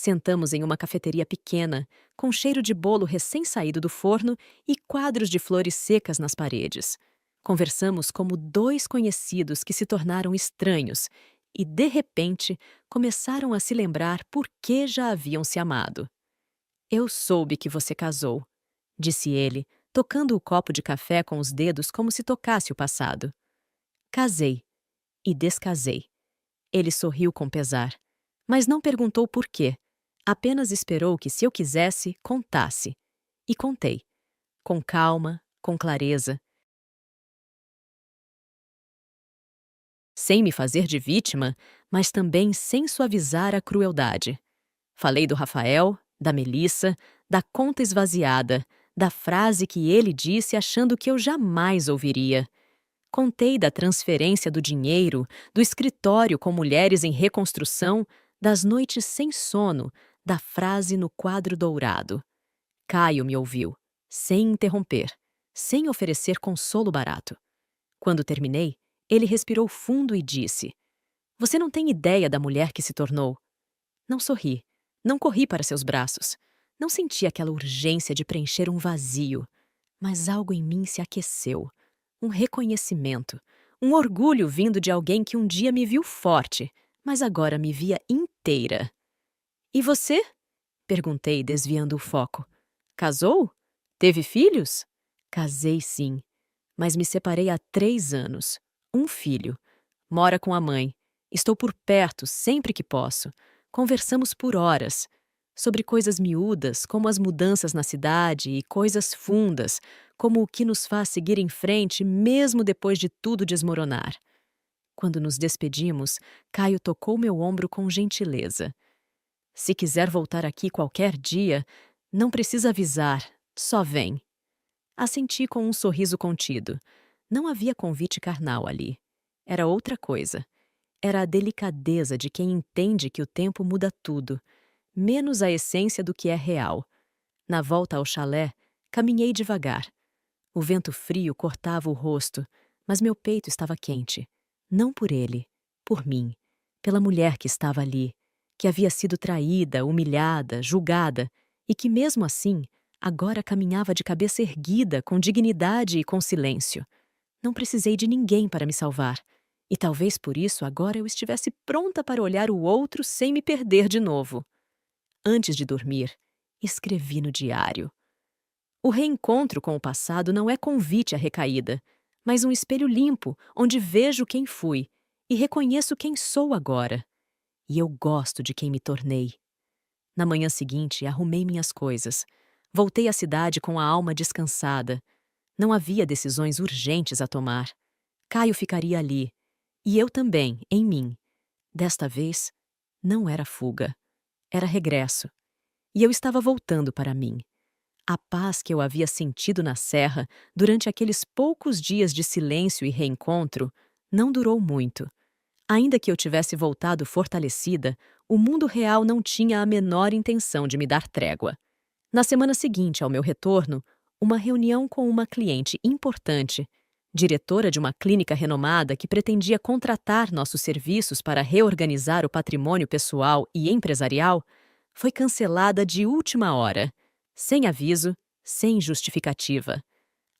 Sentamos em uma cafeteria pequena, com cheiro de bolo recém-saído do forno e quadros de flores secas nas paredes. Conversamos como dois conhecidos que se tornaram estranhos e, de repente, começaram a se lembrar por que já haviam se amado. Eu soube que você casou, disse ele, tocando o copo de café com os dedos como se tocasse o passado. Casei. E descasei. Ele sorriu com pesar, mas não perguntou por quê. Apenas esperou que, se eu quisesse, contasse. E contei. Com calma, com clareza. Sem me fazer de vítima, mas também sem suavizar a crueldade. Falei do Rafael, da Melissa, da conta esvaziada, da frase que ele disse achando que eu jamais ouviria. Contei da transferência do dinheiro, do escritório com mulheres em reconstrução, das noites sem sono, da frase no quadro dourado. Caio me ouviu, sem interromper, sem oferecer consolo barato. Quando terminei, ele respirou fundo e disse: Você não tem ideia da mulher que se tornou. Não sorri, não corri para seus braços, não senti aquela urgência de preencher um vazio, mas algo em mim se aqueceu. Um reconhecimento, um orgulho vindo de alguém que um dia me viu forte, mas agora me via inteira. E você? Perguntei, desviando o foco. Casou? Teve filhos? Casei, sim, mas me separei há 3 anos. Um filho. Mora com a mãe. Estou por perto sempre que posso. Conversamos por horas. Sobre coisas miúdas, como as mudanças na cidade, e coisas fundas, como o que nos faz seguir em frente mesmo depois de tudo desmoronar. Quando nos despedimos, Caio tocou meu ombro com gentileza. Se quiser voltar aqui qualquer dia, não precisa avisar, só vem. Assenti com um sorriso contido. Não havia convite carnal ali. Era outra coisa. Era a delicadeza de quem entende que o tempo muda tudo, menos a essência do que é real. Na volta ao chalé, caminhei devagar. O vento frio cortava o rosto, mas meu peito estava quente. Não por ele, por mim, pela mulher que estava ali, que havia sido traída, humilhada, julgada, e que mesmo assim, agora caminhava de cabeça erguida, com dignidade e com silêncio. Não precisei de ninguém para me salvar, e talvez por isso agora eu estivesse pronta para olhar o outro sem me perder de novo. Antes de dormir, escrevi no diário. O reencontro com o passado não é convite à recaída, mas um espelho limpo onde vejo quem fui e reconheço quem sou agora. E eu gosto de quem me tornei. Na manhã seguinte, arrumei minhas coisas. Voltei à cidade com a alma descansada. Não havia decisões urgentes a tomar. Caio ficaria ali. E eu também, em mim. Desta vez, não era fuga. Era regresso. E eu estava voltando para mim. A paz que eu havia sentido na serra durante aqueles poucos dias de silêncio e reencontro não durou muito. Ainda que eu tivesse voltado fortalecida, o mundo real não tinha a menor intenção de me dar trégua. Na semana seguinte ao meu retorno, uma reunião com uma cliente importante diretora de uma clínica renomada que pretendia contratar nossos serviços para reorganizar o patrimônio pessoal e empresarial, foi cancelada de última hora, sem aviso, sem justificativa.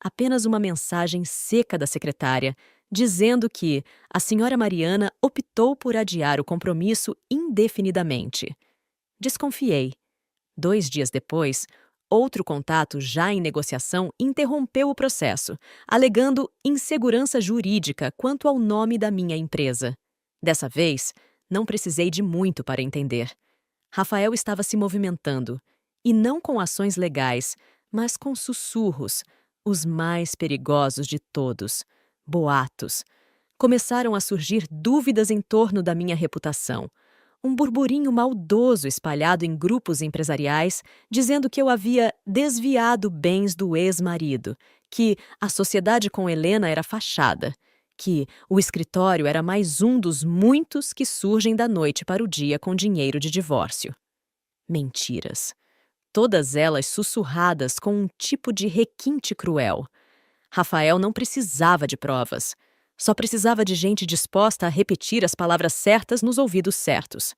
Apenas uma mensagem seca da secretária, dizendo que a senhora Mariana optou por adiar o compromisso indefinidamente. Desconfiei. 2 dias depois, outro contato já em negociação interrompeu o processo, alegando insegurança jurídica quanto ao nome da minha empresa. Dessa vez, não precisei de muito para entender. Rafael estava se movimentando, e não com ações legais, mas com sussurros, os mais perigosos de todos, boatos. Começaram a surgir dúvidas em torno da minha reputação. Um burburinho maldoso espalhado em grupos empresariais, dizendo que eu havia desviado bens do ex-marido, que a sociedade com Helena era fachada, que o escritório era mais um dos muitos que surgem da noite para o dia com dinheiro de divórcio. Mentiras. Todas elas sussurradas com um tipo de requinte cruel. Rafael não precisava de provas. Só precisava de gente disposta a repetir as palavras certas nos ouvidos certos.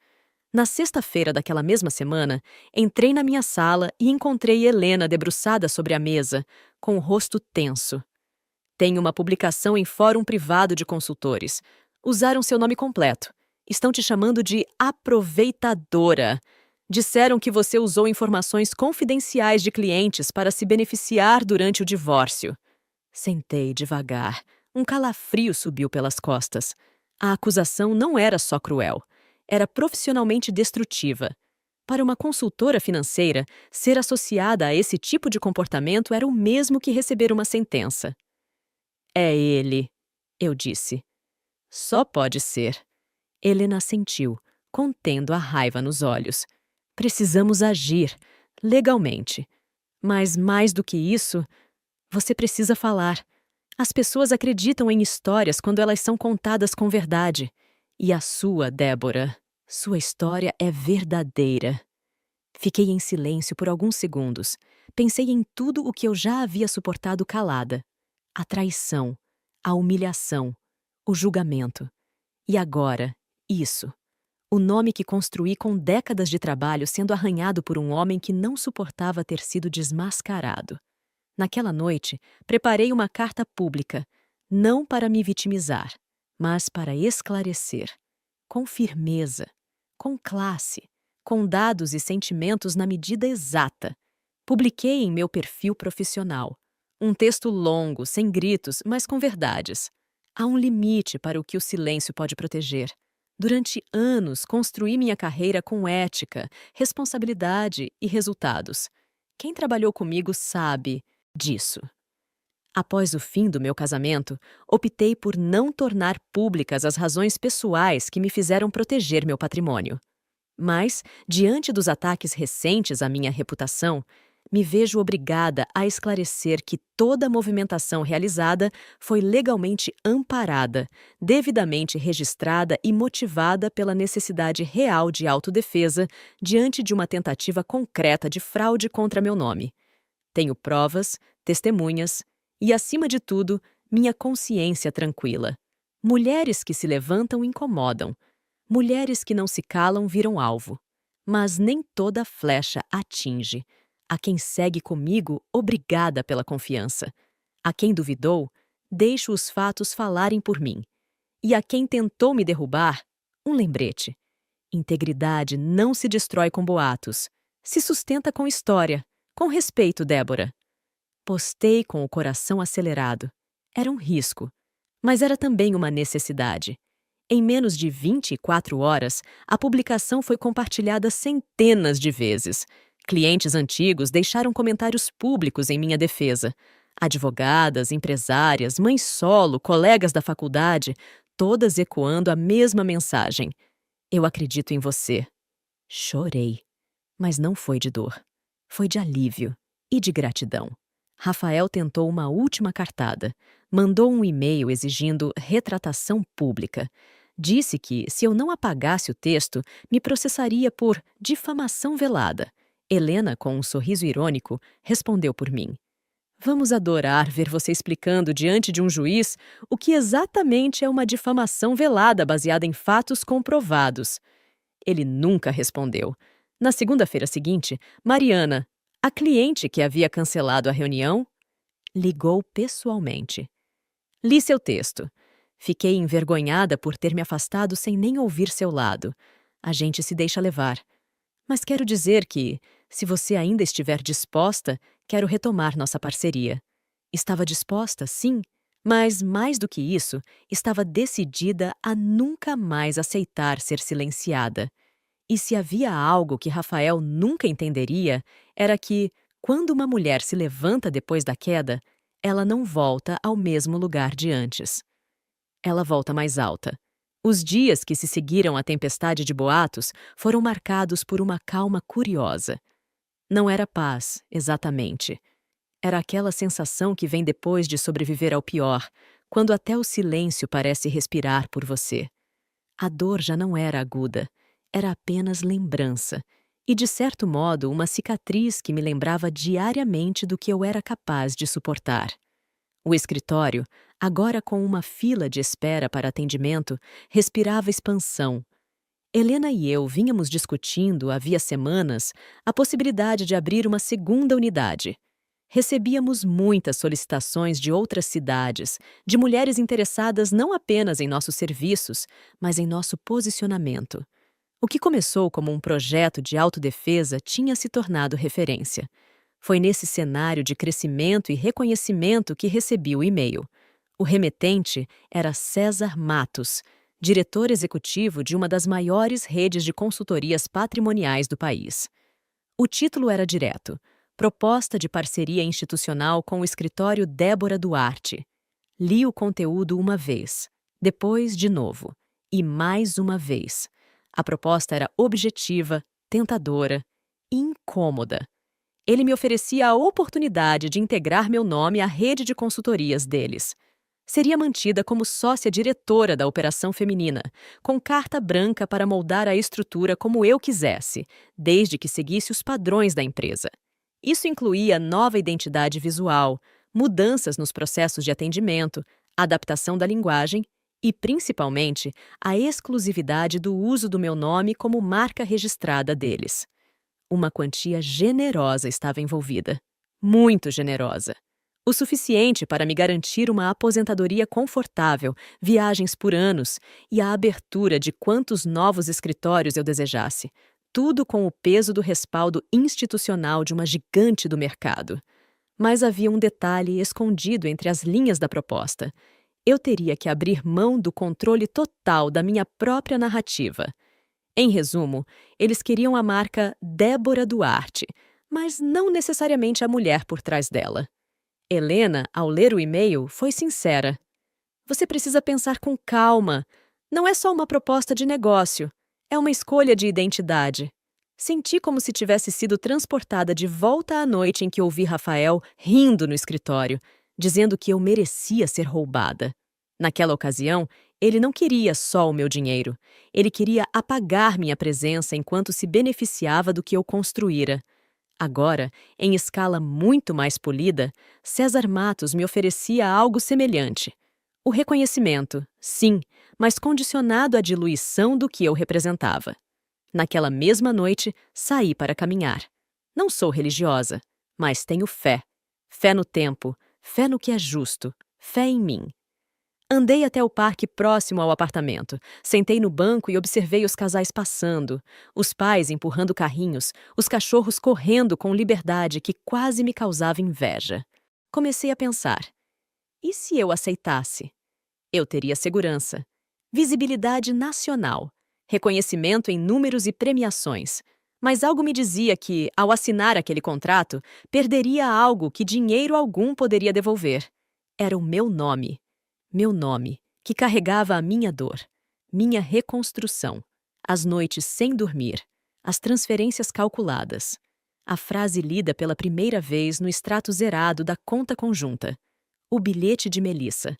Na sexta-feira daquela mesma semana, entrei na minha sala e encontrei Helena debruçada sobre a mesa, com o rosto tenso. Tenho uma publicação em fórum privado de consultores. Usaram seu nome completo. Estão te chamando de aproveitadora. Disseram que você usou informações confidenciais de clientes para se beneficiar durante o divórcio. Sentei devagar. Um calafrio subiu pelas costas. A acusação não era só cruel. Era profissionalmente destrutiva. Para uma consultora financeira, ser associada a esse tipo de comportamento era o mesmo que receber uma sentença. É ele, eu disse. Só pode ser. Helena assentiu, contendo a raiva nos olhos. Precisamos agir, legalmente. Mas mais do que isso, você precisa falar. As pessoas acreditam em histórias quando elas são contadas com verdade. E a sua, Débora, sua história é verdadeira. Fiquei em silêncio por alguns segundos. Pensei em tudo o que eu já havia suportado calada. A traição, a humilhação, o julgamento. E agora, isso. O nome que construí com décadas de trabalho sendo arranhado por um homem que não suportava ter sido desmascarado. Naquela noite, preparei uma carta pública, não para me vitimizar, mas para esclarecer, com firmeza, com classe, com dados e sentimentos na medida exata. Publiquei em meu perfil profissional. Um texto longo, sem gritos, mas com verdades. Há um limite para o que o silêncio pode proteger. Durante anos, construí minha carreira com ética, responsabilidade e resultados. Quem trabalhou comigo sabe disso. Após o fim do meu casamento, optei por não tornar públicas as razões pessoais que me fizeram proteger meu patrimônio. Mas, diante dos ataques recentes à minha reputação, me vejo obrigada a esclarecer que toda a movimentação realizada foi legalmente amparada, devidamente registrada e motivada pela necessidade real de autodefesa diante de uma tentativa concreta de fraude contra meu nome. Tenho provas, testemunhas e, acima de tudo, minha consciência tranquila. Mulheres que se levantam incomodam. Mulheres que não se calam viram alvo. Mas nem toda flecha atinge. A quem segue comigo, obrigada pela confiança. A quem duvidou, deixo os fatos falarem por mim. E a quem tentou me derrubar, um lembrete. Integridade não se destrói com boatos. Se sustenta com história. Com respeito, Débora. Postei com o coração acelerado. Era um risco, mas era também uma necessidade. Em menos de 24 horas, a publicação foi compartilhada centenas de vezes. Clientes antigos deixaram comentários públicos em minha defesa. Advogadas, empresárias, mães solo, colegas da faculdade, todas ecoando a mesma mensagem. Eu acredito em você. Chorei, mas não foi de dor. Foi de alívio e de gratidão. Rafael tentou uma última cartada. Mandou um e-mail exigindo retratação pública. Disse que, se eu não apagasse o texto, me processaria por difamação velada. Helena, com um sorriso irônico, respondeu por mim. Vamos adorar ver você explicando diante de um juiz o que exatamente é uma difamação velada baseada em fatos comprovados. Ele nunca respondeu. Na segunda-feira seguinte, Mariana, a cliente que havia cancelado a reunião, ligou pessoalmente. Li seu texto. Fiquei envergonhada por ter me afastado sem nem ouvir seu lado. A gente se deixa levar. Mas quero dizer que, se você ainda estiver disposta, quero retomar nossa parceria. Estava disposta, sim, mas mais do que isso, estava decidida a nunca mais aceitar ser silenciada. E se havia algo que Rafael nunca entenderia, era que, quando uma mulher se levanta depois da queda, ela não volta ao mesmo lugar de antes. Ela volta mais alta. Os dias que se seguiram à tempestade de boatos foram marcados por uma calma curiosa. Não era paz, exatamente. Era aquela sensação que vem depois de sobreviver ao pior, quando até o silêncio parece respirar por você. A dor já não era aguda, era apenas lembrança, e de certo modo uma cicatriz que me lembrava diariamente do que eu era capaz de suportar. O escritório, agora com uma fila de espera para atendimento, respirava expansão. Helena e eu vínhamos discutindo, havia semanas, a possibilidade de abrir uma segunda unidade. Recebíamos muitas solicitações de outras cidades, de mulheres interessadas não apenas em nossos serviços, mas em nosso posicionamento. O que começou como um projeto de autodefesa tinha se tornado referência. Foi nesse cenário de crescimento e reconhecimento que recebi o e-mail. O remetente era César Matos, diretor executivo de uma das maiores redes de consultorias patrimoniais do país. O título era direto: Proposta de parceria institucional com o escritório Débora Duarte. Li o conteúdo uma vez, depois de novo, e mais uma vez. A proposta era objetiva, tentadora e incômoda. Ele me oferecia a oportunidade de integrar meu nome à rede de consultorias deles. Seria mantida como sócia diretora da operação feminina, com carta branca para moldar a estrutura como eu quisesse, desde que seguisse os padrões da empresa. Isso incluía nova identidade visual, mudanças nos processos de atendimento, adaptação da linguagem e, principalmente, a exclusividade do uso do meu nome como marca registrada deles. Uma quantia generosa estava envolvida. Muito generosa. O suficiente para me garantir uma aposentadoria confortável, viagens por anos e a abertura de quantos novos escritórios eu desejasse. Tudo com o peso do respaldo institucional de uma gigante do mercado. Mas havia um detalhe escondido entre as linhas da proposta. Eu teria que abrir mão do controle total da minha própria narrativa. Em resumo, eles queriam a marca Débora Duarte, mas não necessariamente a mulher por trás dela. Helena, ao ler o e-mail, foi sincera. Você precisa pensar com calma. Não é só uma proposta de negócio. É uma escolha de identidade. Senti como se tivesse sido transportada de volta à noite em que ouvi Rafael rindo no escritório, dizendo que eu merecia ser roubada. Naquela ocasião, ele não queria só o meu dinheiro. Ele queria apagar minha presença enquanto se beneficiava do que eu construíra. Agora, em escala muito mais polida, César Matos me oferecia algo semelhante. O reconhecimento, sim, mas condicionado à diluição do que eu representava. Naquela mesma noite, saí para caminhar. Não sou religiosa, mas tenho fé. Fé no tempo, fé no que é justo, fé em mim. Andei até o parque próximo ao apartamento, sentei no banco e observei os casais passando, os pais empurrando carrinhos, os cachorros correndo com liberdade que quase me causava inveja. Comecei a pensar: e se eu aceitasse? Eu teria segurança, visibilidade nacional, reconhecimento em números e premiações. Mas algo me dizia que, ao assinar aquele contrato, perderia algo que dinheiro algum poderia devolver. Era o meu nome. Meu nome, que carregava a minha dor, minha reconstrução, as noites sem dormir, as transferências calculadas, a frase lida pela primeira vez no extrato zerado da conta conjunta, o bilhete de Melissa,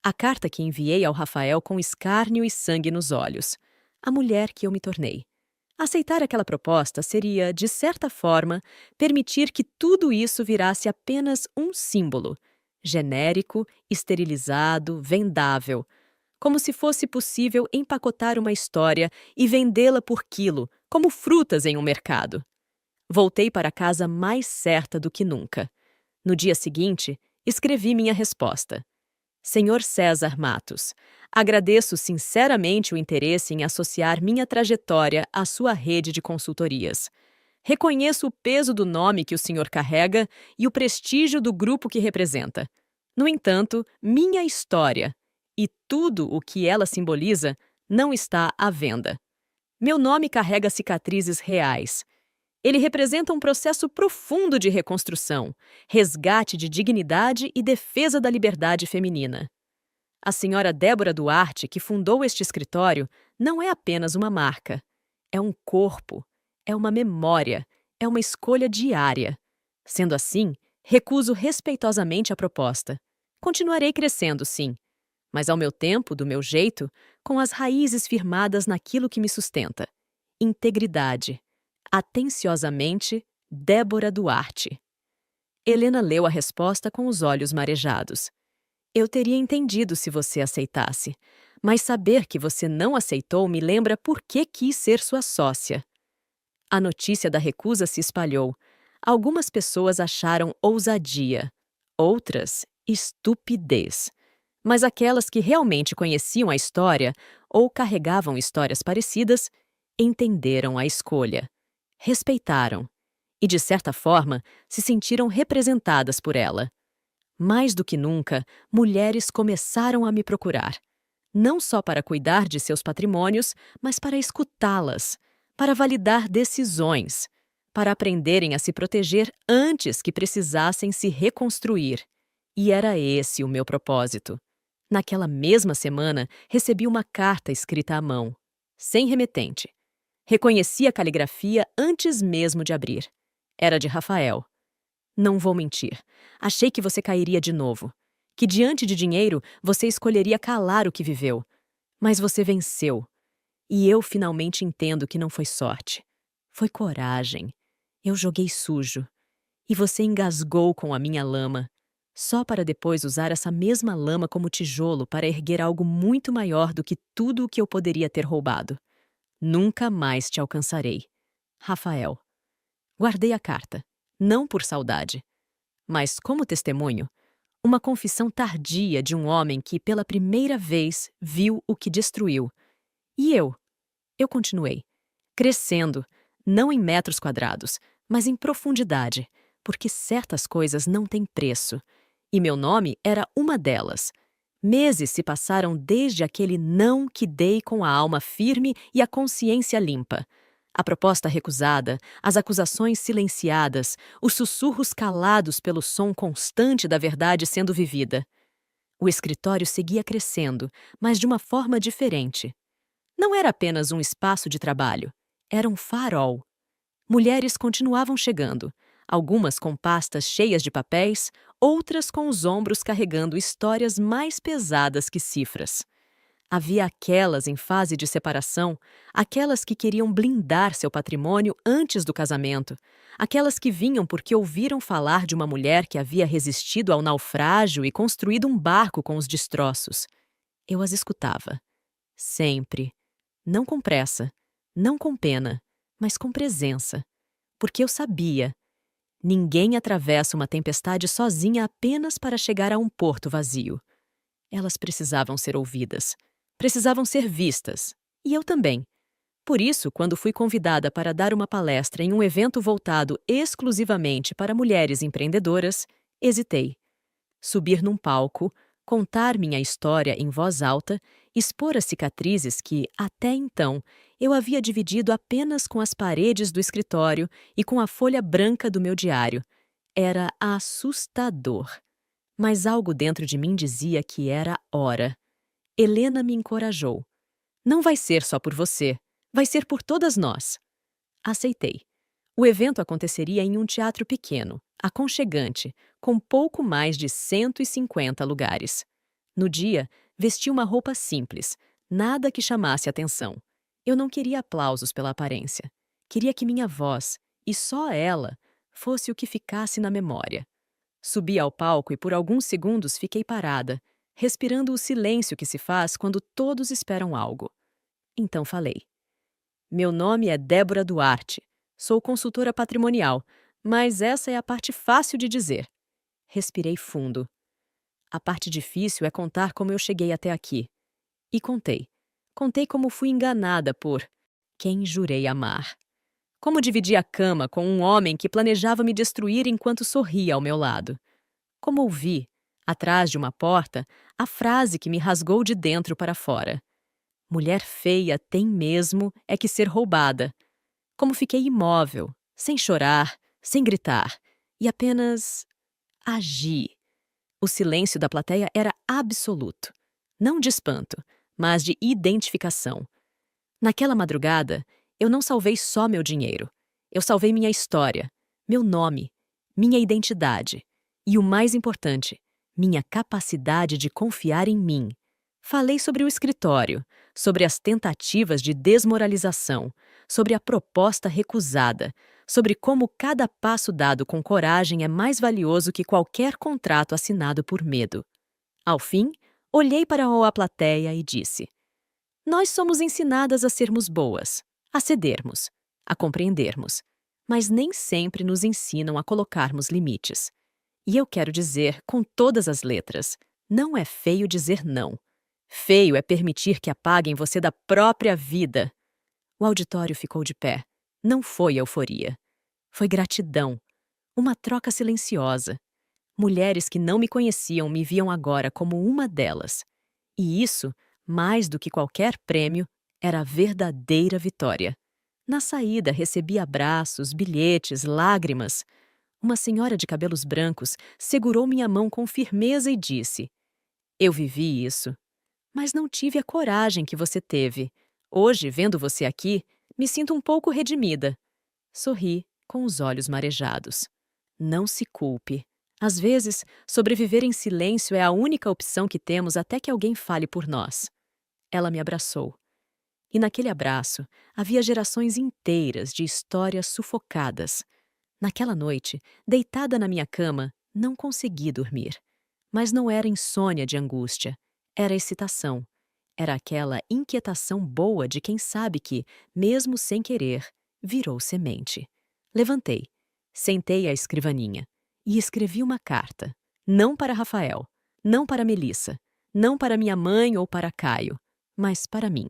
a carta que enviei ao Rafael com escárnio e sangue nos olhos, a mulher que eu me tornei, Aceitar aquela proposta seria, de certa forma, permitir que tudo isso virasse apenas um símbolo, genérico, esterilizado, vendável, como se fosse possível empacotar uma história e vendê-la por quilo, como frutas em um mercado. Voltei para casa mais certa do que nunca. No dia seguinte, escrevi minha resposta. Senhor César Matos, agradeço sinceramente o interesse em associar minha trajetória à sua rede de consultorias. Reconheço o peso do nome que o senhor carrega e o prestígio do grupo que representa. No entanto, minha história e tudo o que ela simboliza não está à venda. Meu nome carrega cicatrizes reais. Ele representa um processo profundo de reconstrução, resgate de dignidade e defesa da liberdade feminina. A senhora Débora Duarte, que fundou este escritório, não é apenas uma marca. É um corpo, é uma memória, é uma escolha diária. Sendo assim, recuso respeitosamente a proposta. Continuarei crescendo, sim, mas ao meu tempo, do meu jeito, com as raízes firmadas naquilo que me sustenta. Integridade. Atenciosamente, Débora Duarte. Helena leu a resposta com os olhos marejados. Eu teria entendido se você aceitasse, mas saber que você não aceitou me lembra por que quis ser sua sócia. A notícia da recusa se espalhou. Algumas pessoas acharam ousadia, outras, estupidez. Mas aquelas que realmente conheciam a história ou carregavam histórias parecidas, entenderam a escolha. Respeitaram e, de certa forma, se sentiram representadas por ela. Mais do que nunca, mulheres começaram a me procurar, não só para cuidar de seus patrimônios, mas para escutá-las, para validar decisões, para aprenderem a se proteger antes que precisassem se reconstruir. E era esse o meu propósito. Naquela mesma semana, recebi uma carta escrita à mão, sem remetente. Reconheci a caligrafia antes mesmo de abrir. Era de Rafael. Não vou mentir. Achei que você cairia de novo. Que diante de dinheiro você escolheria calar o que viveu. Mas você venceu. E eu finalmente entendo que não foi sorte. Foi coragem. Eu joguei sujo. E você engasgou com a minha lama. Só para depois usar essa mesma lama como tijolo para erguer algo muito maior do que tudo o que eu poderia ter roubado. Nunca mais te alcançarei. Rafael. Guardei a carta, não por saudade, mas como testemunho, uma confissão tardia de um homem que, pela primeira vez, viu o que destruiu. E eu continuei, crescendo, não em metros quadrados, mas em profundidade, porque certas coisas não têm preço. E meu nome era uma delas. Meses se passaram desde aquele não que dei com a alma firme e a consciência limpa. A proposta recusada, as acusações silenciadas, os sussurros calados pelo som constante da verdade sendo vivida. O escritório seguia crescendo, mas de uma forma diferente. Não era apenas um espaço de trabalho, era um farol. Mulheres continuavam chegando, algumas com pastas cheias de papéis, outras com os ombros carregando histórias mais pesadas que cifras. Havia aquelas em fase de separação, aquelas que queriam blindar seu patrimônio antes do casamento, aquelas que vinham porque ouviram falar de uma mulher que havia resistido ao naufrágio e construído um barco com os destroços. Eu as escutava. Sempre. Não com pressa, não com pena, mas com presença. Porque eu sabia. Ninguém atravessa uma tempestade sozinha apenas para chegar a um porto vazio. Elas precisavam ser ouvidas. Precisavam ser vistas. E eu também. Por isso, quando fui convidada para dar uma palestra em um evento voltado exclusivamente para mulheres empreendedoras, hesitei. Subir num palco, contar minha história em voz alta, expor as cicatrizes que, até então, eu havia dividido apenas com as paredes do escritório e com a folha branca do meu diário. Era assustador. Mas algo dentro de mim dizia que era hora. Helena me encorajou. Não vai ser só por você, vai ser por todas nós. Aceitei. O evento aconteceria em um teatro pequeno, aconchegante, com pouco mais de 150 lugares. No dia, vesti uma roupa simples, nada que chamasse atenção. Eu não queria aplausos pela aparência. Queria que minha voz, e só ela, fosse o que ficasse na memória. Subi ao palco e por alguns segundos fiquei parada, respirando o silêncio que se faz quando todos esperam algo. Então falei. Meu nome é Débora Duarte. Sou consultora patrimonial, mas essa é a parte fácil de dizer. Respirei fundo. A parte difícil é contar como eu cheguei até aqui. E contei. Contei como fui enganada por quem jurei amar. Como dividi a cama com um homem que planejava me destruir enquanto sorria ao meu lado. Como ouvi, atrás de uma porta, a frase que me rasgou de dentro para fora. Mulher feia tem mesmo é que ser roubada. Como fiquei imóvel, sem chorar, sem gritar, e apenas agi. O silêncio da plateia era absoluto. Não de espanto, mas de identificação. Naquela madrugada, eu não salvei só meu dinheiro. Eu salvei minha história, meu nome, minha identidade e, o mais importante, minha capacidade de confiar em mim. Falei sobre o escritório, sobre as tentativas de desmoralização, sobre a proposta recusada, sobre como cada passo dado com coragem é mais valioso que qualquer contrato assinado por medo. Ao fim, olhei para a plateia e disse: nós somos ensinadas a sermos boas, a cedermos, a compreendermos, mas nem sempre nos ensinam a colocarmos limites. E eu quero dizer, com todas as letras, não é feio dizer não. Feio é permitir que apaguem você da própria vida. O auditório ficou de pé. Não foi euforia. Foi gratidão. Uma troca silenciosa. Mulheres que não me conheciam me viam agora como uma delas. E isso, mais do que qualquer prêmio, era a verdadeira vitória. Na saída, recebi abraços, bilhetes, lágrimas. Uma senhora de cabelos brancos segurou minha mão com firmeza e disse: eu vivi isso, mas não tive a coragem que você teve. Hoje, vendo você aqui, me sinto um pouco redimida. Sorri, com os olhos marejados. Não se culpe. Às vezes, sobreviver em silêncio é a única opção que temos até que alguém fale por nós. Ela me abraçou. E naquele abraço havia gerações inteiras de histórias sufocadas. Naquela noite, deitada na minha cama, não consegui dormir. Mas não era insônia de angústia. Era excitação. Era aquela inquietação boa de quem sabe que, mesmo sem querer, virou semente. Levantei. Sentei à escrivaninha. E escrevi uma carta. Não para Rafael. Não para Melissa. Não para minha mãe ou para Caio. Mas para mim.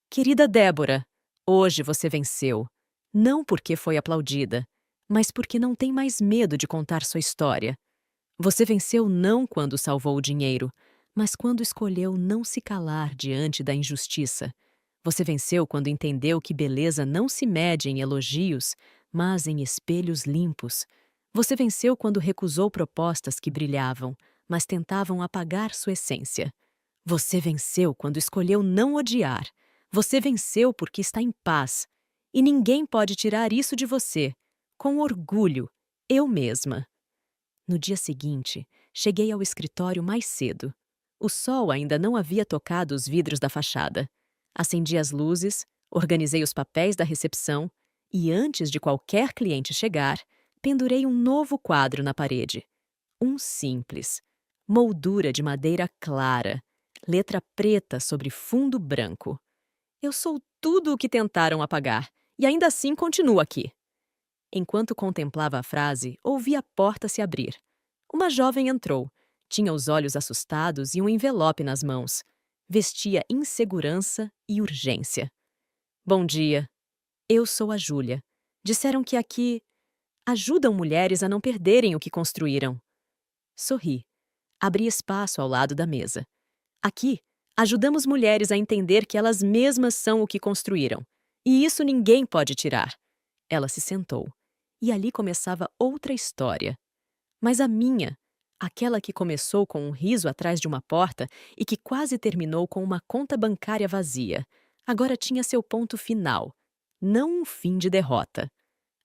Querida Débora, hoje você venceu. Não porque foi aplaudida, mas porque não tem mais medo de contar sua história. Você venceu não quando salvou o dinheiro, mas quando escolheu não se calar diante da injustiça. Você venceu quando entendeu que beleza não se mede em elogios, mas em espelhos limpos. Você venceu quando recusou propostas que brilhavam, mas tentavam apagar sua essência. Você venceu quando escolheu não odiar. Você venceu porque está em paz. E ninguém pode tirar isso de você. Com orgulho, eu mesma. No dia seguinte, cheguei ao escritório mais cedo. O sol ainda não havia tocado os vidros da fachada. Acendi as luzes, organizei os papéis da recepção e, antes de qualquer cliente chegar, pendurei um novo quadro na parede. Um simples. Moldura de madeira clara. Letra preta sobre fundo branco. Eu sou tudo o que tentaram apagar, e ainda assim continuo aqui. Enquanto contemplava a frase, ouvi a porta se abrir. Uma jovem entrou. Tinha os olhos assustados e um envelope nas mãos. Vestia insegurança e urgência. Bom dia. Eu sou a Júlia. Disseram que aqui ajudam mulheres a não perderem o que construíram. Sorri. Abri espaço ao lado da mesa. Aqui, ajudamos mulheres a entender que elas mesmas são o que construíram. E isso ninguém pode tirar. Ela se sentou. E ali começava outra história. Mas a minha, aquela que começou com um riso atrás de uma porta e que quase terminou com uma conta bancária vazia, agora tinha seu ponto final. Não um fim de derrota,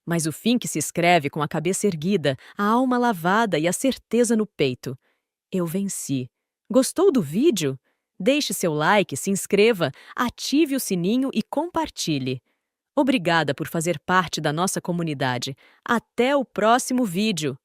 mas o fim que se escreve com a cabeça erguida, a alma lavada e a certeza no peito. Eu venci. Gostou do vídeo? Deixe seu like, se inscreva, ative o sininho e compartilhe. Obrigada por fazer parte da nossa comunidade. Até o próximo vídeo!